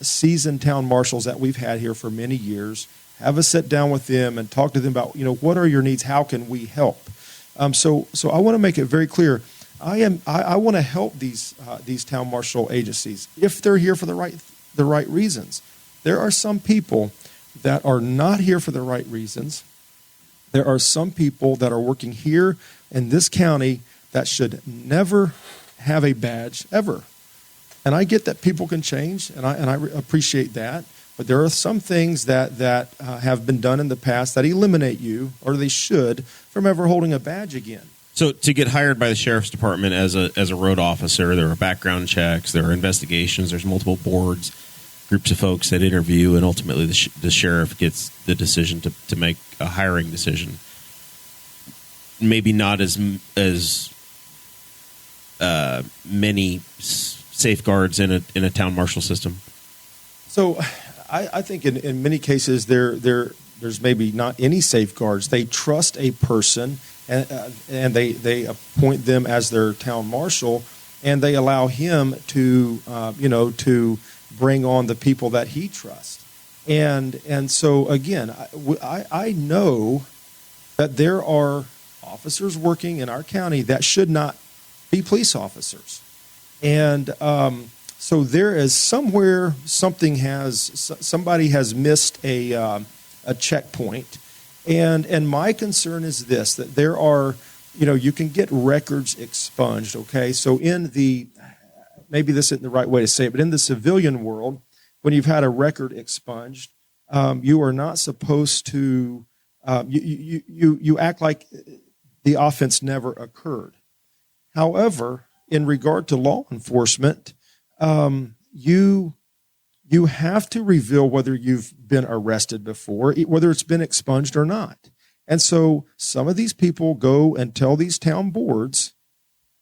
seasoned town marshals that we've had here for many years. Have a sit down with them and talk to them about what are your needs, how can we help. So I want to make it very clear. I want to help these town marshal agencies if they're here for the right reasons. There are some people that are not here for the right reasons. There are some people that are working here in this county that should never have a badge ever. And I get that people can change, and I appreciate that. But there are some things that have been done in the past that eliminate you, or they should, from ever holding a badge again. So to get hired by the Sheriff's Department as a road officer, there are background checks, there are investigations, there's multiple boards, groups of folks that interview, and ultimately the sheriff gets the decision to make a hiring decision. Maybe not as many safeguards in a town marshal system. So I think in many cases there's maybe not any safeguards. They trust a person and they appoint them as their town marshal, and they allow him to bring on the people that he trusts. And so again, I know that there are officers working in our county that should not be police officers. And so there is somewhere somebody has missed a checkpoint. And my concern is this, that there are, you can get records expunged, okay? So maybe this isn't the right way to say it, but in the civilian world, when you've had a record expunged, you are not supposed to, you act like the offense never occurred. However, in regard to law enforcement, you you have to reveal whether you've been arrested before, whether it's been expunged or not. And so some of these people go and tell these town boards,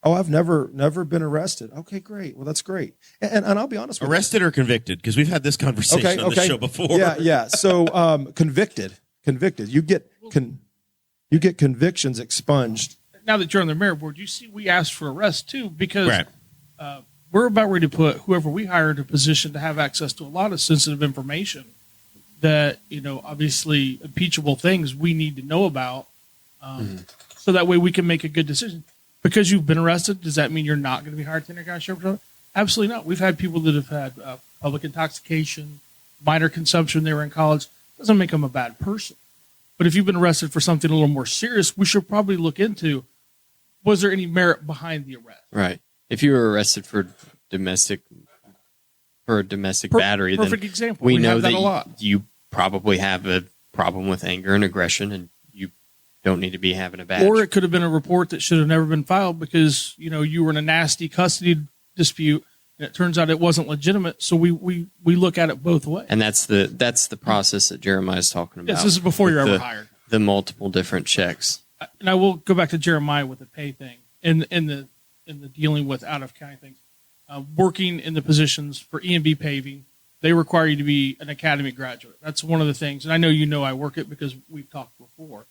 oh, I've never been arrested. Okay, great. Well, that's great. And I'll be honest with Arrested or convicted? Because we've had this conversation on the show before. Yeah. So convicted. You get convictions expunged. Now that you're on the mayor board, you see we asked for arrest too because Right. We're about ready to put whoever we hire in a position to have access to a lot of sensitive information that, obviously impeachable things we need to know about. So that way we can make a good decision. Because you've been arrested, does that mean you're not going to be hired to Indiana County Sheriff's Department? Absolutely not. We've had people that have had public intoxication, minor consumption when they were in college. Doesn't make them a bad person. But if you've been arrested for something a little more serious, we should probably look into, was there any merit behind the arrest? Right. If you were arrested for domestic battery, perfect then example. we know have that that a lot. you probably have a problem with anger and aggression, and you don't need to be having a badge. Or it could have been a report that should have never been filed because, you were in a nasty custody dispute and it turns out it wasn't legitimate. So we look at it both ways. And that's the process that Jeremiah's talking about. Yes, this is before you're with ever hired. The multiple different checks. And I will go back to Jeremiah with the pay thing and the dealing with out of county things. Working in the positions for E&B paving, they require you to be an academy graduate. That's one of the things. And I know I work it because we've talked before.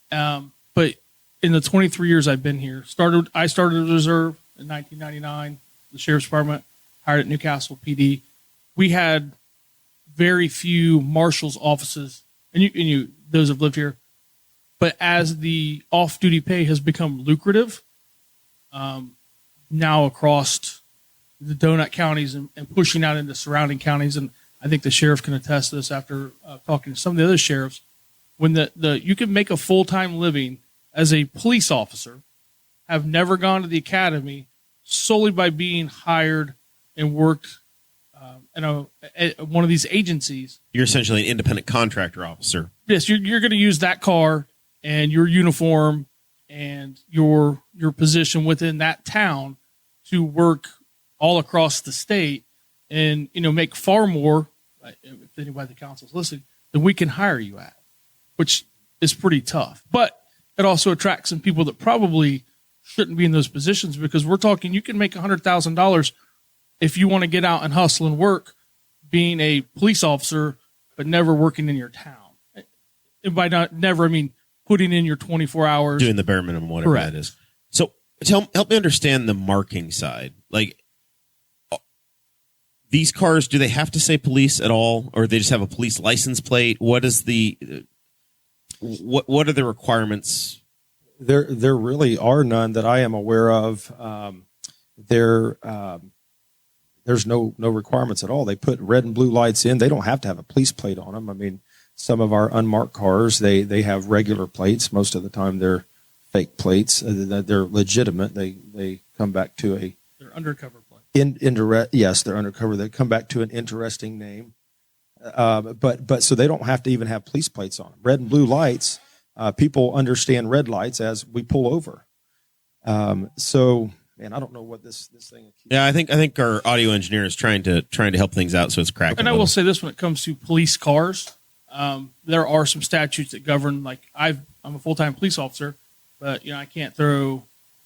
But in the 23 years I've been here, I started as a reserve in 1999, the Sheriff's Department, hired at Newcastle PD. We had very few marshal's offices, and you those have lived here. But as the off-duty pay has become lucrative, now across the donut counties and pushing out into surrounding counties, and I think the sheriff can attest to this after talking to some of the other sheriffs, when you can make a full-time living as a police officer, have never gone to the academy solely by being hired and worked at one of these agencies. You're essentially an independent contractor officer. Yes, you're going to use that car and your uniform and your position within that town to work all across the state and make far more, if anybody at the council's listening, than we can hire you at, which is pretty tough. But it also attracts some people that probably shouldn't be in those positions, because we're talking you can make $100,000 if you want to get out and hustle and work being a police officer, but never working in your town. And by never, I mean putting in your 24 hours. Doing the bare minimum, whatever Correct. that is. So help me understand the marking side. Like, these cars, do they have to say police at all, or they just have a police license plate? What is what are the requirements? There really are none that I am aware of. There's no requirements at all. They put red and blue lights in. They don't have to have a police plate on them. I mean, some of our unmarked cars, they have regular plates. Most of the time, they're fake plates. They're legitimate. They come back to They're undercover plates. Yes, they're undercover. They come back to an interesting name. But so they don't have to even have police plates on them. Red and blue lights. People understand red lights as we pull over. So, man, I don't know what this thing. Yeah, I think our audio engineer is trying to help things out, so it's cracking. And I will say this: when it comes to police cars, there are some statutes that govern. Like I'm a full-time police officer, but I can't throw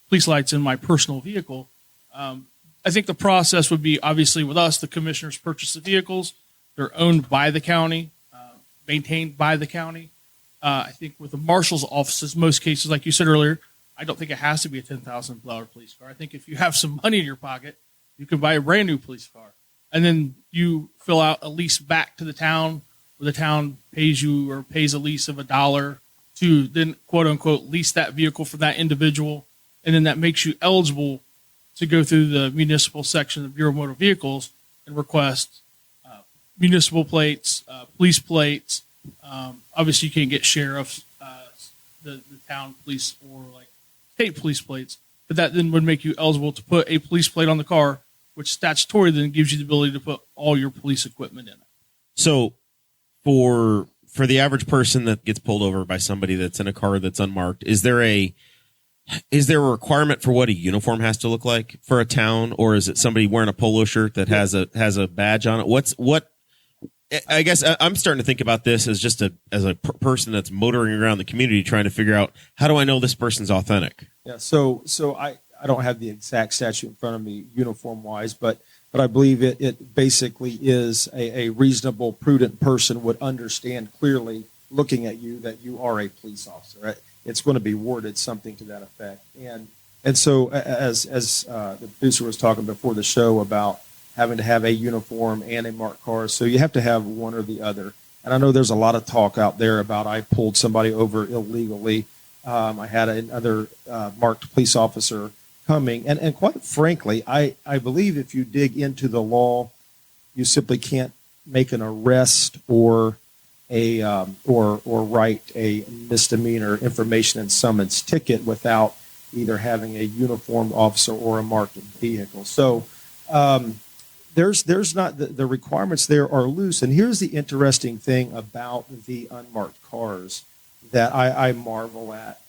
police lights in my personal vehicle. I think the process would be, obviously with us, the commissioners purchase the vehicles. They're owned by the county, maintained by the county. I think with the marshal's offices, most cases, like you said earlier, I don't think it has to be a $10,000 police car. I think if you have some money in your pocket, you can buy a brand new police car. And then you fill out a lease back to the town, where the town pays you or pays a lease of $1 to then, quote unquote, lease that vehicle for that individual. And then that makes you eligible to go through the municipal section of the Bureau of Motor Vehicles and request municipal plates, police plates. Obviously, you can't get sheriffs, the town police, or like state police plates. But that then would make you eligible to put a police plate on the car, which statutory then gives you the ability to put all your police equipment in it. So for the average person that gets pulled over by somebody that's in a car that's unmarked, is there a is there a requirement for what a uniform has to look like for a town, or is it somebody wearing a polo shirt that has a badge on it? I guess I'm starting to think about this as just as a person that's motoring around the community trying to figure out, how do I know this person's authentic? Yeah. So I don't have the exact statute in front of me uniform wise, but I believe it basically is a reasonable, prudent person would understand clearly looking at you that you are a police officer. Right? It's going to be worded something to that effect. And so as the producer was talking before the show about having to have a uniform and a marked car, so you have to have one or the other. And I know there's a lot of talk out there about I pulled somebody over illegally. I had another marked police officer coming. And quite frankly, I believe if you dig into the law, you simply can't make an arrest or write a misdemeanor information and summons ticket without either having a uniformed officer or a marked vehicle. So there's not the requirements there are loose. And here's the interesting thing about the unmarked cars that I marvel at.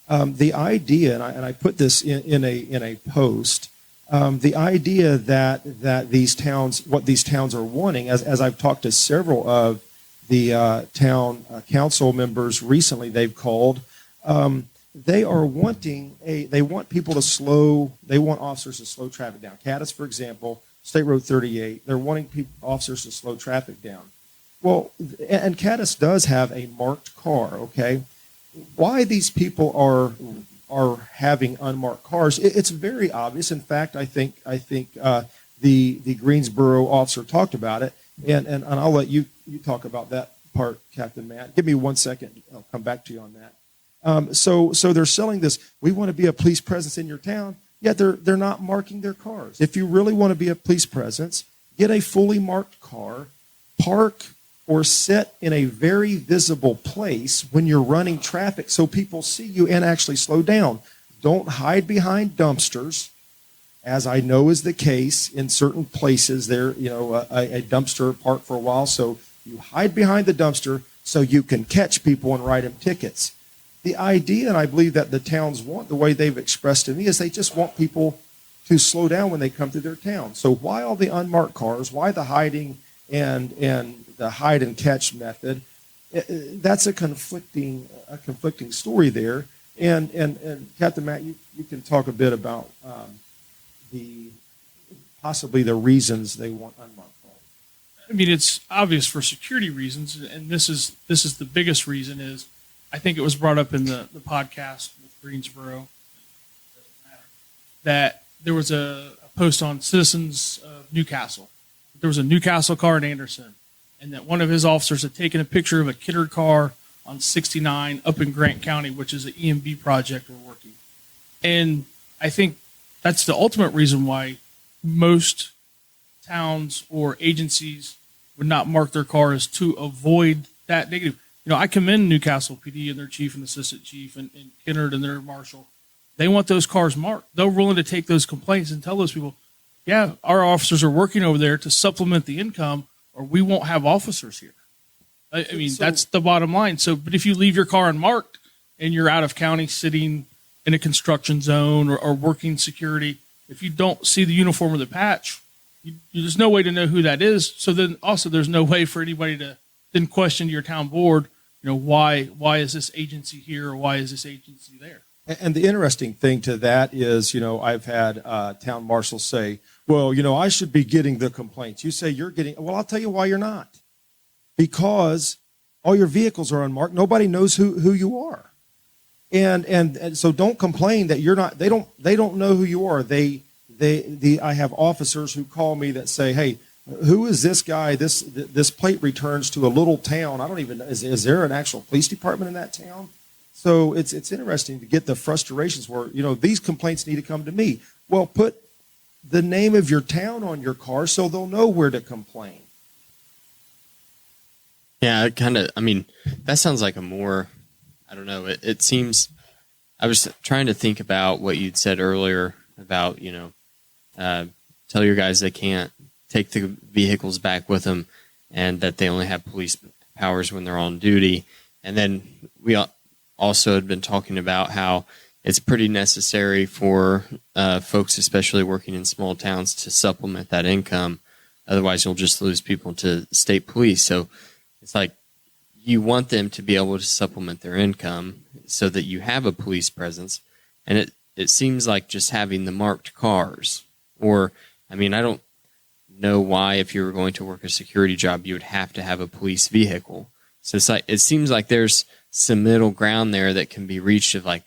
The idea, and I put this in a post, the idea that these towns, what these towns are wanting, as I've talked to several of the town council members recently, they've called, they are wanting they want officers to slow traffic down. Caddis, for example, State Road 38, they're wanting officers to slow traffic down. Well, and Caddis does have a marked car, okay? Why these people are having unmarked cars, it's very obvious. In fact, I think the Greensboro officer talked about it, and I'll let you talk about that part, Captain Matt. Give me 1 second. I'll come back to you on that. So they're selling this. We want to be a police presence in your town. Yet they're not marking their cars. If you really want to be a police presence, get a fully marked car, park or sit in a very visible place when you're running traffic so people see you and actually slow down. Don't hide behind dumpsters, as I know is the case in certain places. There, a dumpster parked for a while, so you hide behind the dumpster so you can catch people and write them tickets. The idea, and I believe that the towns want, the way they've expressed to me, is they just want people to slow down when they come through their town. So why all the unmarked cars? Why the hiding and the hide and catch method? That's a conflicting story there. And Captain Matt, you can talk a bit about possibly the reasons they want unmarked cars. I mean, it's obvious for security reasons, and this is the biggest reason. Is I think it was brought up in the podcast with Greensboro that there was a post on Citizens of Newcastle. There was a Newcastle car in Anderson, and that one of his officers had taken a picture of a kittered car on 69 up in Grant County, which is an EMB project we're working. And I think that's the ultimate reason why most towns or agencies would not mark their cars, to avoid that negative. I commend Newcastle PD and their chief and assistant chief and Kennard and their marshal. They want those cars marked. They're willing to take those complaints and tell those people, yeah, our officers are working over there to supplement the income, or we won't have officers here. I mean, that's the bottom line. So, but if you leave your car unmarked and you're out of county sitting in a construction zone or working security, if you don't see the uniform or the patch, there's no way to know who that is. So then also there's no way for anybody to then question your town board, why is this agency here or why is this agency there? And the interesting thing to that is, I've had town marshals say, well, I should be getting the complaints. You say you're getting, well, I'll tell you why you're not. Because all your vehicles are unmarked. Nobody knows who you are. And so don't complain that you're not, they don't know who you are. I have officers who call me that say, hey, who is this guy? This plate returns to a little town. I don't even know. Is there an actual police department in that town? So it's interesting to get the frustrations where, these complaints need to come to me. Well, put the name of your town on your car so they'll know where to complain. Yeah, that sounds like a more, I don't know, it seems, I was trying to think about what you'd said earlier about, tell your guys they can't take the vehicles back with them and that they only have police powers when they're on duty. And then we also had been talking about how, it's pretty necessary for folks, especially working in small towns, to supplement that income. Otherwise, you'll just lose people to state police. So it's like you want them to be able to supplement their income so that you have a police presence. And it seems like just having the marked cars, or, I mean, I don't know why if you were going to work a security job, you would have to have a police vehicle. So it's like, it seems like there's some middle ground there that can be reached of like,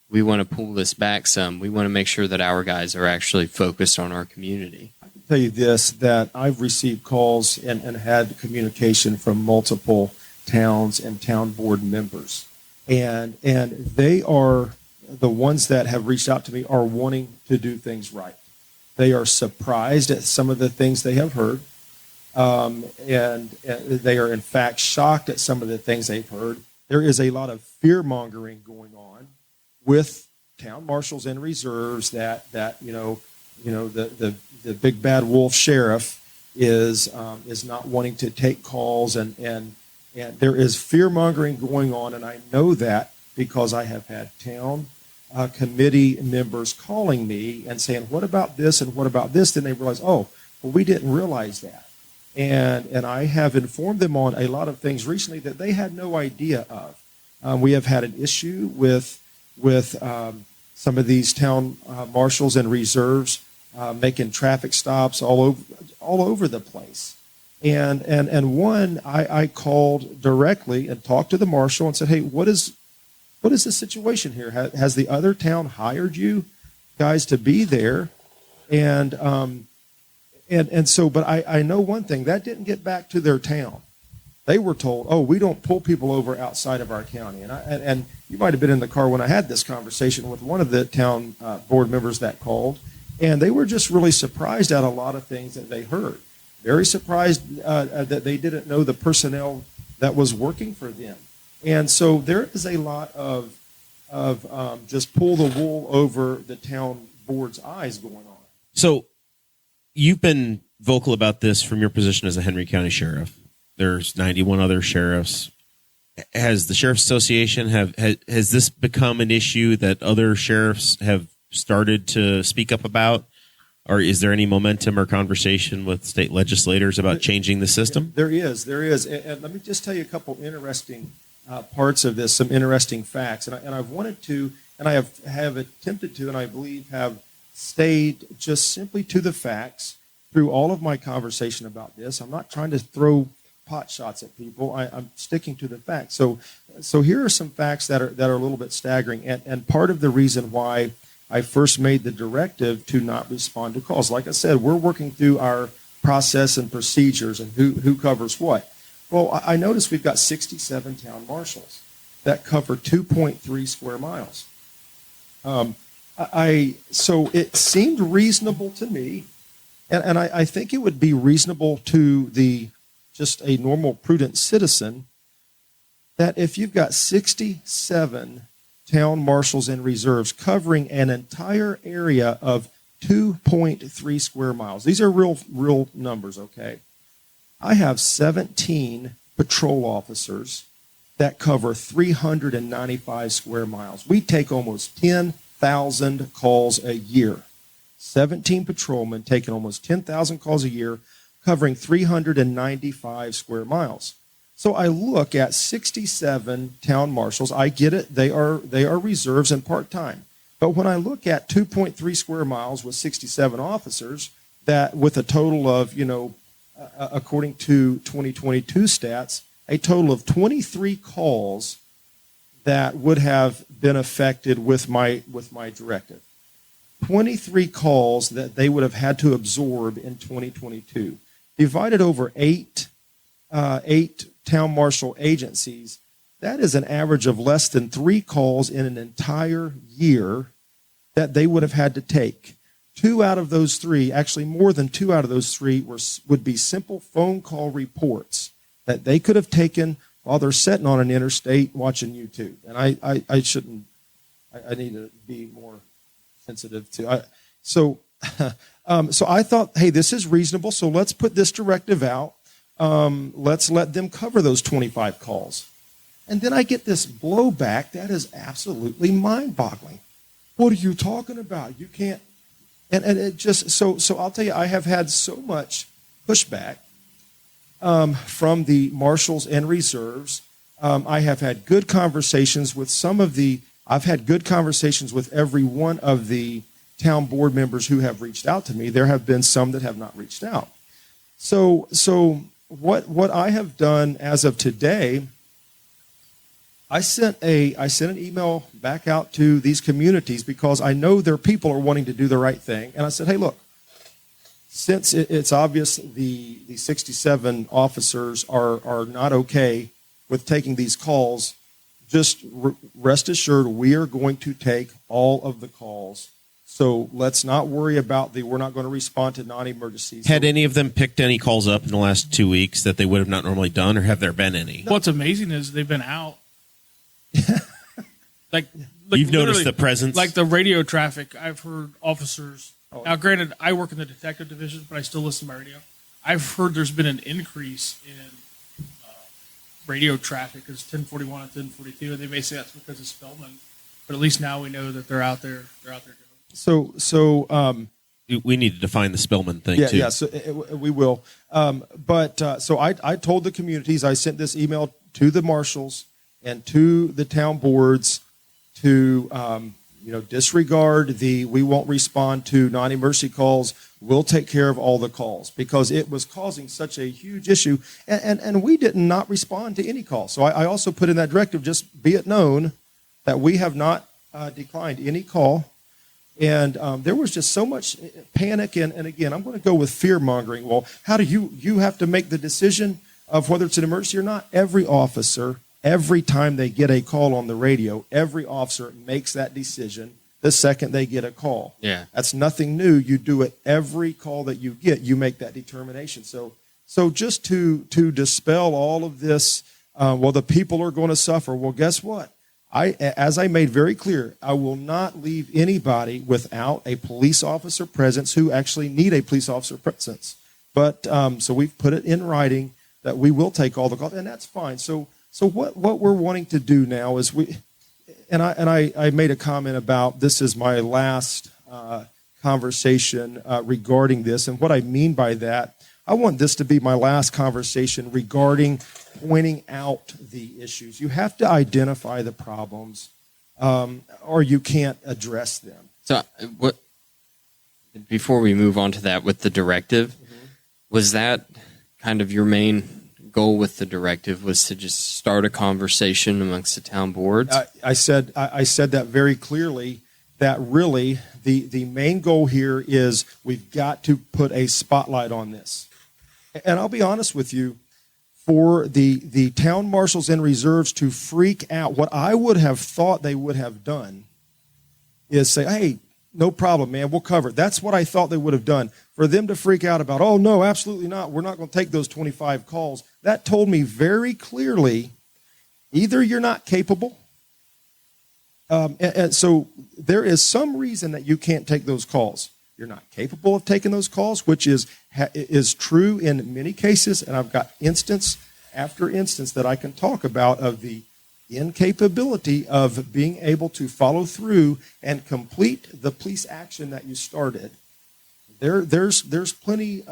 we want to pull this back some. We want to make sure that our guys are actually focused on our community. I can tell you this, that I've received calls and had communication from multiple towns and town board members. And they are, the ones that have reached out to me are wanting to do things right. They are surprised at some of the things they have heard. And they are in fact shocked at some of the things they've heard. There is a lot of fear mongering going on with town marshals and reserves that the big bad wolf sheriff is not wanting to take calls, and there is fear mongering going on, and I know that because I have had town committee members calling me and saying, "What about this and what about this?" Then they realize, "Oh, well, we didn't realize that." And I have informed them on a lot of things recently that they had no idea of. We have had an issue with some of these town marshals and reserves making traffic stops all over the place. And one, I called directly and talked to the marshal and said, "Hey, what is the situation here? Has the other town hired you guys to be there?" And so, but I know one thing, that didn't get back to their town. They were told, "Oh, we don't pull people over outside of our county." And you might have been in the car when I had this conversation with one of the town board members that called, and they were just really surprised at a lot of things that they heard. Very surprised that they didn't know the personnel that was working for them. And so there is a lot of just pull the wool over the town board's eyes going on. So you've been vocal about this from your position as a Henry County Sheriff. There's 91 other sheriffs. Has the Sheriff's Association has this become an issue that other sheriffs have started to speak up about? Or is there any momentum or conversation with state legislators about changing the system? There is. And let me just tell you a couple interesting parts of this, some interesting facts. And I've wanted to, and I have attempted to, and I believe have stayed just simply to the facts through all of my conversation about this. I'm not trying to throw pot shots at people. I'm sticking to the facts. So here are some facts that are a little bit staggering, and part of the reason why I first made the directive to not respond to calls. Like I said, we're working through our process and procedures and who covers what. Well, I noticed we've got 67 town marshals that cover 2.3 square miles. So it seemed reasonable to me, and I think it would be reasonable to just a normal, prudent citizen, that if you've got 67 town marshals and reserves covering an entire area of 2.3 square miles. These are real numbers, okay? I have 17 patrol officers that cover 395 square miles. We take almost 10,000 calls a year. 17 patrolmen taking almost 10,000 calls a year, covering 395 square miles. So I look at 67 town marshals. I get it. They are reserves and part-time. But when I look at 2.3 square miles with 67 officers, that with a total of, according to 2022 stats, a total of 23 calls that would have been affected with my directive. 23 calls that they would have had to absorb in 2022. Divided over eight town marshal agencies, that is an average of less than 3 calls in an entire year that they would have had to take. 2 out of those 3, actually more than 2 out of those 3, would be simple phone call reports that they could have taken while they're sitting on an interstate watching YouTube. And I shouldn't, I need to be more sensitive to. So I thought, hey, this is reasonable, so let's put this directive out. Let's let them cover those 25 calls. And then I get this blowback that is absolutely mind-boggling. What are you talking about? You can't. And it just, so I'll tell you, I have had so much pushback from the marshals and reserves. I have had good conversations with I've had good conversations with every one of the town board members who have reached out to me. There have been some that have not reached out. So what I have done as of today, I sent an email back out to these communities because I know their people are wanting to do the right thing. And I said, hey, look, since it's obvious the 67 officers are not okay with taking these calls, just rest assured we are going to take all of the calls. So let's not worry about we're not going to respond to non-emergencies. Had any of them picked any calls up in the last 2 weeks that they would have not normally done, or have there been any? What's amazing is they've been out. like You've noticed the presence? Like the radio traffic, I've heard officers. Now, granted, I work in the detective division, but I still listen to my radio. I've heard there's been an increase in radio traffic. It's 1041 and 1042, and they may say that's because of Spellman. But at least now we know that they're out there. They're out there doing it. So we need to define the Spellman thing too. Yeah, so we will. So I told the communities, I sent this email to the marshals and to the town boards to disregard we won't respond to non-emergency calls. We'll take care of all the calls because it was causing such a huge issue, and we did not respond to any calls. So I also put in that directive, just be it known that we have not declined any call. And there was just so much panic, and again, I'm going to go with fear-mongering. Well, how do you have to make the decision of whether it's an emergency or not? Every officer, every time they get a call on the radio, every officer makes that decision the second they get a call. Yeah. That's nothing new. You do it every call that you get. You make that determination. So just to dispel all of this, the people are going to suffer. Well, guess what? As I made very clear, I will not leave anybody without a police officer presence who actually need a police officer presence. But so we've put it in writing that we will take all the calls, and that's fine. So what we're wanting to do now is I made a comment about this is my last conversation regarding this, and what I mean by that, I want this to be my last conversation regarding pointing out the issues. You have to identify the problems, or you can't address them. So, before we move on to that with the directive, was that kind of your main goal with the directive? Was to just start a conversation amongst the town boards? I said that very clearly. That really the main goal here is we've got to put a spotlight on this. And I'll be honest with you, for the town marshals and reserves to freak out, what I would have thought they would have done is say, hey, no problem, man, we'll cover it. That's what I thought they would have done. For them to freak out about, oh, no, absolutely not, we're not going to take those 25 calls, that told me very clearly, either you're not capable, and so there is some reason that you can't take those calls. You're not capable of taking those calls, which is true in many cases, and I've got instance after instance that I can talk about of the incapability of being able to follow through and complete the police action that you started. There's plenty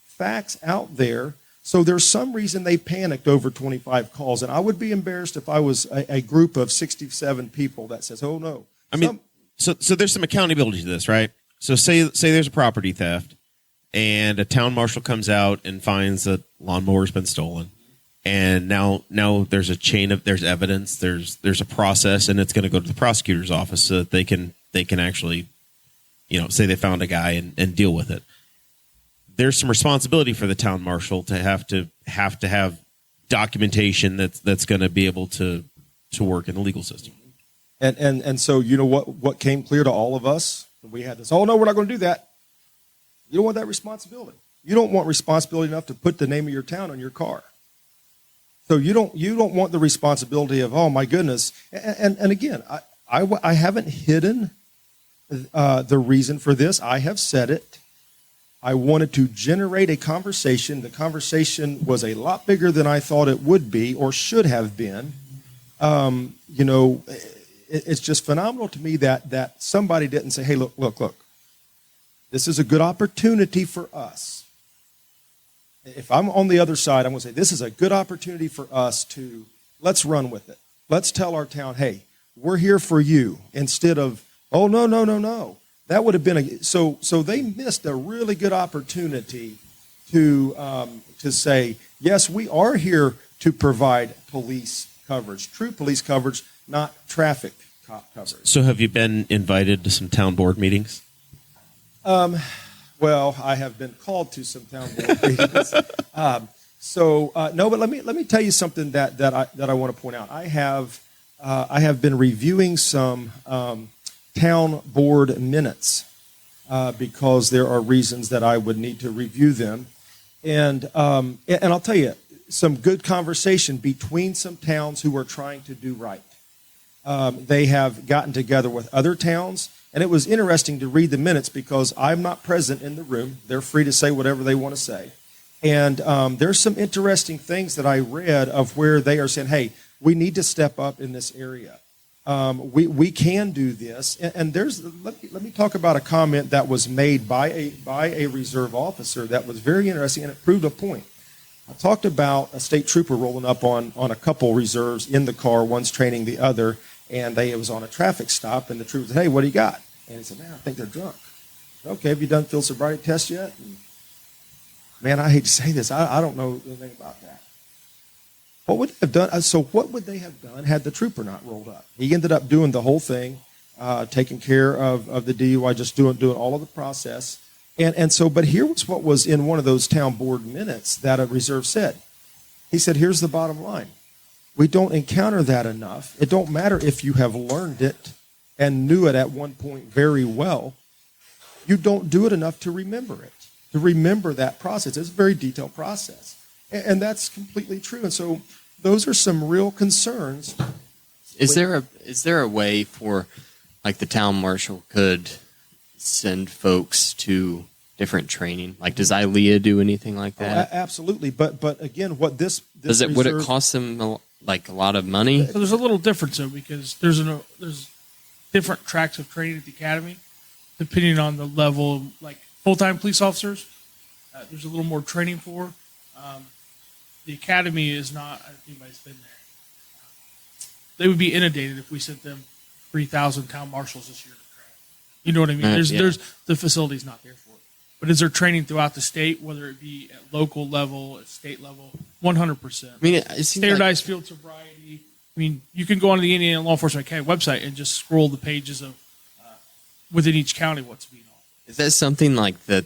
facts out there. So there's some reason they panicked over 25 calls, and I would be embarrassed if I was a group of 67 people that says, "Oh no." So there's some accountability to this, right? So say there's a property theft, and a town marshal comes out and finds that lawnmower's been stolen, and now there's a chain of there's evidence, there's a process, and it's going to go to the prosecutor's office so that they can actually, say they found a guy and deal with it. There's some responsibility for the town marshal to have documentation that's going to be able to work in the legal system. And so what came clear to all of us when we had this, oh no, we're not going to do that. You don't want that responsibility. You don't want responsibility enough to put the name of your town on your car. So you don't want the responsibility of, oh my goodness. And again, I haven't hidden the reason for this. I have said it. I wanted to generate a conversation. The conversation was a lot bigger than I thought it would be or should have been. It's just phenomenal to me that somebody didn't say, hey, look, this is a good opportunity for us. If I'm on the other side, I'm going to say, this is a good opportunity for us to, let's run with it. Let's tell our town, hey, we're here for you, instead of, oh, no. That would have been so they missed a really good opportunity to say, yes, we are here to provide police coverage, true police coverage, not traffic coverage. So have you been invited to some town board meetings? Well, I have been called to some town board meetings. No, but let me tell you something that I want to point out. I have been reviewing some town board minutes because there are reasons that I would need to review them, and I'll tell you, some good conversation between some towns who are trying to do right. They have gotten together with other towns, and it was interesting to read the minutes because I'm not present in the room. They're free to say whatever they want to say. And there's some interesting things that I read of where they are saying, hey, we need to step up in this area. We can do this. And let me talk about a comment that was made by a reserve officer that was very interesting, and it proved a point. I talked about a state trooper rolling up on a couple reserves in the car, one's training the other, and it was on a traffic stop, and the trooper said, hey, what do you got? And he said, man, I think they're drunk. Okay, have you done field sobriety test yet? And, man, I hate to say this. I don't know anything about that. What would they have done? So what would they have done had the trooper not rolled up? He ended up doing the whole thing, taking care of the DUI, just doing all of the process. But here was what was in one of those town board minutes that a reserve said. He said, here's the bottom line. We don't encounter that enough. It don't matter if you have learned it and knew it at one point very well. You don't do it enough to remember it, to remember that process. It's a very detailed process. And that's completely true. And so those are some real concerns. Is there a way for, like, the town marshal could send folks to different training? Like, does ILEA do anything like that? Absolutely. But again, what this would it cost them a lot of money? So there's a little difference though, because there's different tracks of training at the academy, depending on the level. Like full-time police officers, there's a little more training for. The academy is not. I don't think anybody's been there. They would be inundated if we sent them 3,000 town marshals this year to train. You know what I mean? There's the facility's not there for it. But is there training throughout the state, whether it be at local level, at state level? 100%. I mean, it standardized field sobriety. I mean, you can go onto the Indiana Law Enforcement Academy website and just scroll the pages of within each county what's being offered. Is that something like that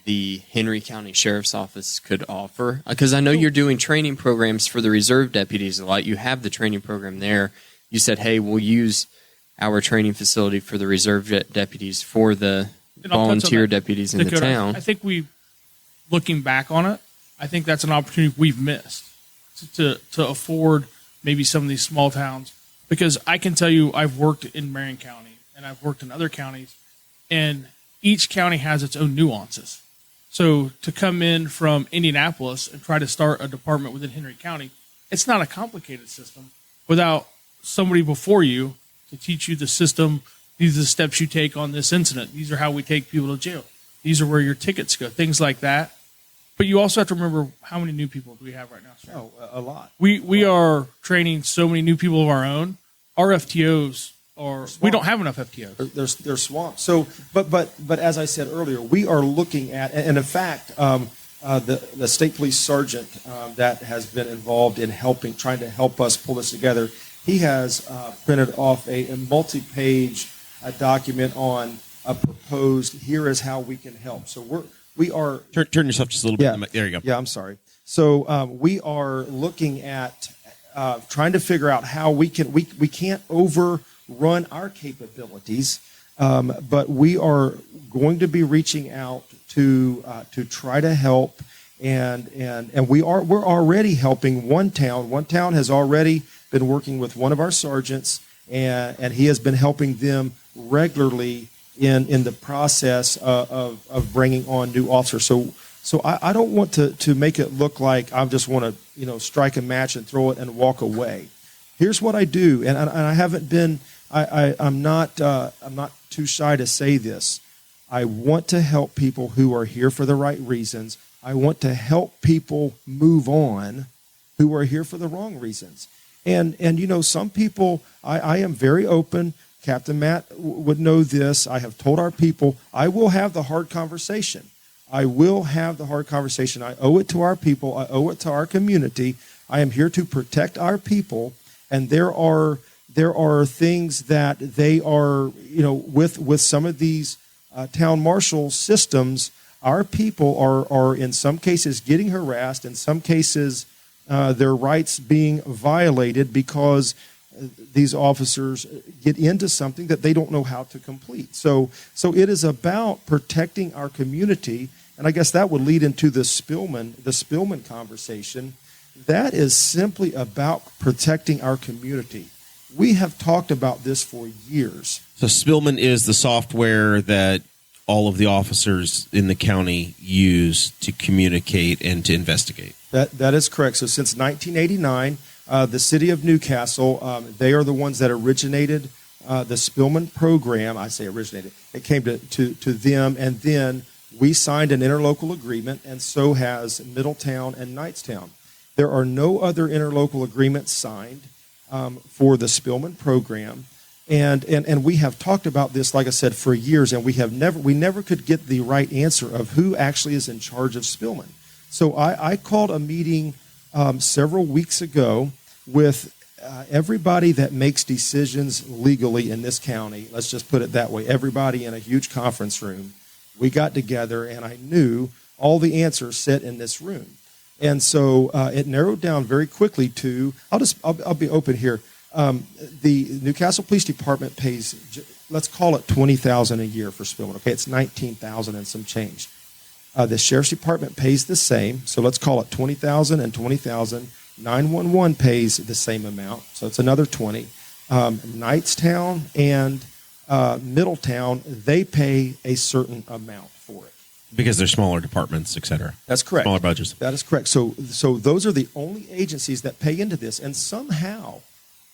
the Henry County Sheriff's Office could offer? Because I know you're doing training programs for the reserve deputies a lot. You have the training program there. You said, hey, we'll use our training facility for the reserve deputies for the volunteer deputies in the town. I think looking back on it, I think that's an opportunity we've missed to afford maybe some of these small towns. Because I can tell you, I've worked in Marion County and I've worked in other counties, and each county has its own nuances. So to come in from Indianapolis and try to start a department within Henry County, it's not a complicated system without somebody before you to teach you the system. These are the steps you take on this incident. These are how we take people to jail. These are where your tickets go, things like that. But you also have to remember, how many new people do we have right now, sir? Oh, a lot. We are training so many new people of our own. Our FTOs we don't have enough FTOs. They're swamped. So, but as I said earlier, we are looking at, and in fact, the state police sergeant that has been involved in trying to help us pull this together, he has printed off a multi-page document on a proposed, here is how we can help. So we are turn yourself just a little bit. There you go. Yeah, I'm sorry. So we are looking at trying to figure out how we can't overrun our capabilities, but we are going to be reaching out to try to help, and we're already helping one town. One town has already been working with one of our sergeants, and he has been helping them regularly in the process of bringing on new officers. So I don't want to make it look like I just want to strike a match and throw it and walk away. Here's what I do, and I haven't been. I'm not too shy to say this. I want to help people who are here for the right reasons. I want to help people move on who are here for the wrong reasons. And some people, I am very open. Captain Matt would know this. I have told our people, I will have the hard conversation. I will have the hard conversation. I owe it to our people. I owe it to our community. I am here to protect our people. And there are things that they are, with some of these town marshal systems, our people are in some cases getting harassed, in some cases their rights being violated because these officers get into something that they don't know how to complete. So it is about protecting our community, and I guess that would lead into the Spillman conversation. That is simply about protecting our community. We have talked about this for years. So Spillman is the software that all of the officers in the county use to communicate and to investigate. That is correct. So since 1989, the city of Newcastle, they are the ones that originated the Spillman program. I say originated. It came to them, and then we signed an interlocal agreement, and so has Middletown and Knightstown. There are no other interlocal agreements signed for the Spillman program. And we have talked about this, like I said, for years, and we never could get the right answer of who actually is in charge of Spillman. So I called a meeting several weeks ago with everybody that makes decisions legally in this county. Let's just put it that way. Everybody in a huge conference room. We got together, and I knew all the answers sit in this room. And so it narrowed down very quickly to, I'll be open here. The Newcastle Police Department pays, let's call it $20,000 a year for Spillman. Okay, it's $19,000 and some change. The Sheriff's Department pays the same, so let's call it $20,000 and $20,000. 911 pays the same amount, so it's another $20,000. Knightstown and Middletown, they pay a certain amount for it. Because they're smaller departments, et cetera. That's correct. Smaller budgets. That is correct. So those are the only agencies that pay into this, and somehow,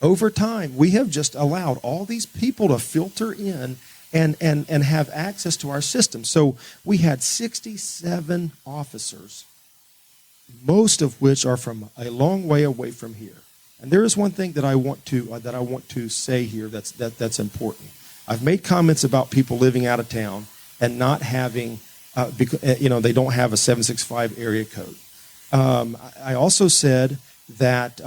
over time, we have just allowed all these people to filter in and have access to our system. So we had 67 officers, most of which are from a long way away from here. And there is one thing that I want to say here that's important. I've made comments about people living out of town and not having, they don't have a 765 area code. I also said that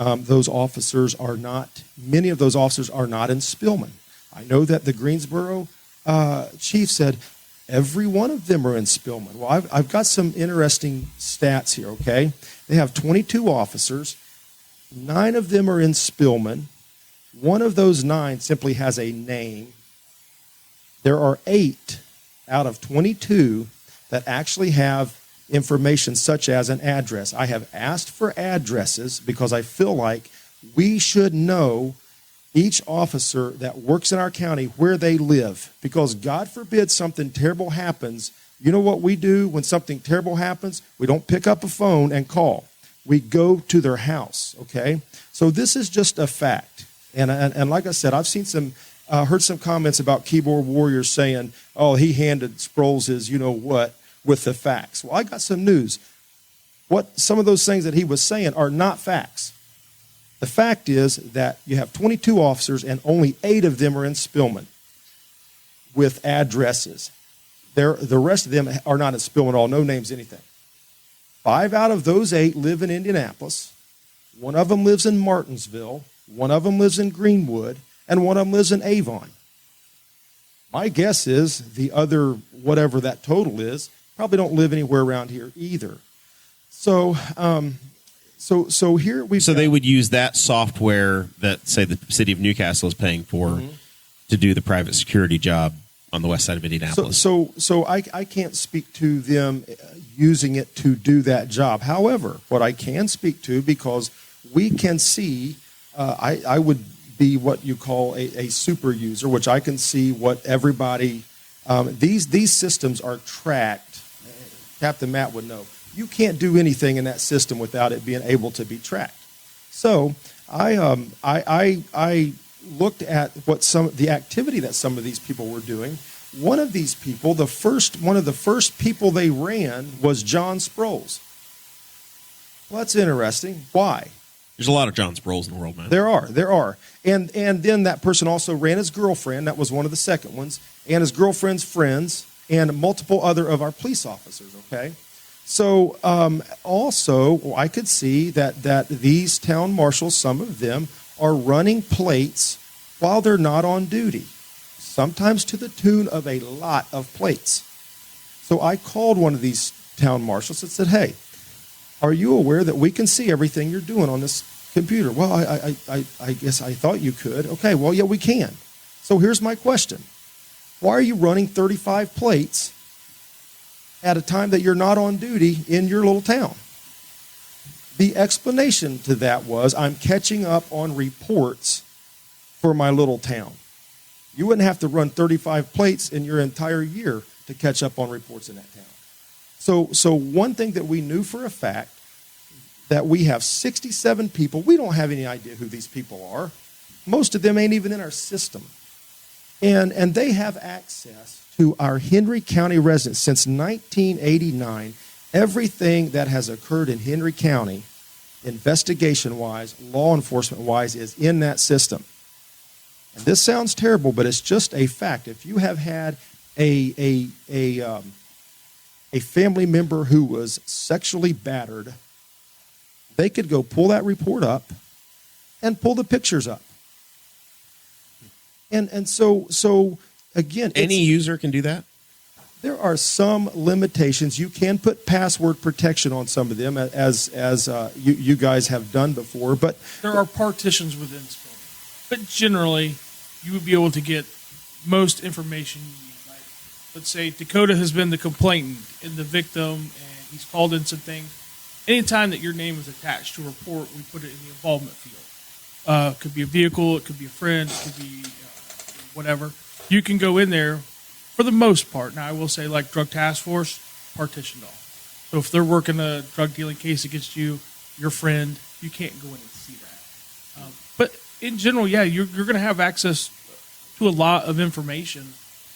many of those officers are not in Spillman. I know that the Greensboro chief said every one of them are in Spillman. Well, I've got some interesting stats here, okay? They have 22 officers. 9 of them are in Spillman. One of those 9 simply has a name. There are 8 out of 22 that actually have information such as an address. I have asked for addresses because I feel like we should know each officer that works in our county where they live, because God forbid something terrible happens. You know what we do when something terrible happens? We don't pick up a phone and call. We go to their house, okay? So this is just a fact. And like I said, I've seen heard some comments about keyboard warriors saying, oh, he handed Sproles his you-know-what with the facts. Well, I got some news. Some of those things that he was saying are not facts. The fact is that you have 22 officers and only 8 of them are in Spillman with addresses. The rest of them are not in Spillman at all, no names, anything. 5 out of those 8 live in Indianapolis. 1 of them lives in Martinsville. 1 of them lives in Greenwood. And 1 of them lives in Avon. My guess is the other, whatever that total is, probably don't live anywhere around here either. So here we. So they would use that software that, say, the city of Newcastle is paying for to do the private security job on the west side of Indianapolis. So I can't speak to them using it to do that job. However, what I can speak to, because we can see, I would be what you call a super user, which I can see what everybody. These systems are tracked. Captain Matt would know. You can't do anything in that system without it being able to be tracked. So I looked at the activity that some of these people were doing. One of these people, one of the first people they ran was John Sproles. Well, that's interesting. Why? There's a lot of John Sproles in the world, man. There are. And then that person also ran his girlfriend. That was one of the second ones. And his girlfriend's friends and multiple other of our police officers, okay? So also, I could see that these town marshals, some of them, are running plates while they're not on duty, sometimes to the tune of a lot of plates. So I called one of these town marshals and said, hey, are you aware that we can see everything you're doing on this computer? Well, I guess I thought you could. Okay, well, yeah, we can. So here's my question. Why are you running 35 plates at a time that you're not on duty in your little town? The explanation to that was, I'm catching up on reports for my little town. You wouldn't have to run 35 plates in your entire year to catch up on reports in that town. So one thing that we knew for a fact, that we have 67 people. We don't have any idea who these people are. Most of them ain't even in our system. And they have access to our Henry County residents. Since 1989, everything that has occurred in Henry County, investigation-wise, law enforcement-wise, is in that system. And this sounds terrible, but it's just a fact. If you have had a family member who was sexually battered, they could go pull that report up and pull the pictures up. And so again, any user can do that? There are some limitations. You can put password protection on some of them, as you guys have done before. But there are partitions within Sproles. But generally, you would be able to get most information you need. Like, let's say Dakota has been the complainant and the victim, and he's called in some things. Anytime that your name is attached to a report, we put it in the involvement field. It could be a vehicle, it could be a friend, it could be whatever. You can go in there for the most part. Now, I will say, like drug task force, partitioned off. So if they're working a drug dealing case against you, your friend, you can't go in and see that. But in general, yeah, you're going to have access to a lot of information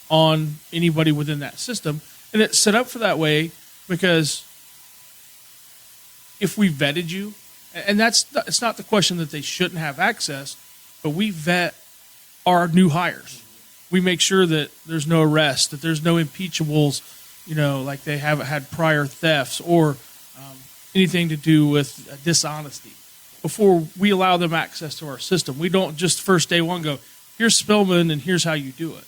on anybody within that system. And it's set up for that way because if we vetted you, and it's not the question that they shouldn't have access, but we vet our new hires. We make sure that there's no arrest, that there's no impeachables, like they haven't had prior thefts or anything to do with dishonesty. Before we allow them access to our system, we don't just first day one go, here's Spillman and here's how you do it.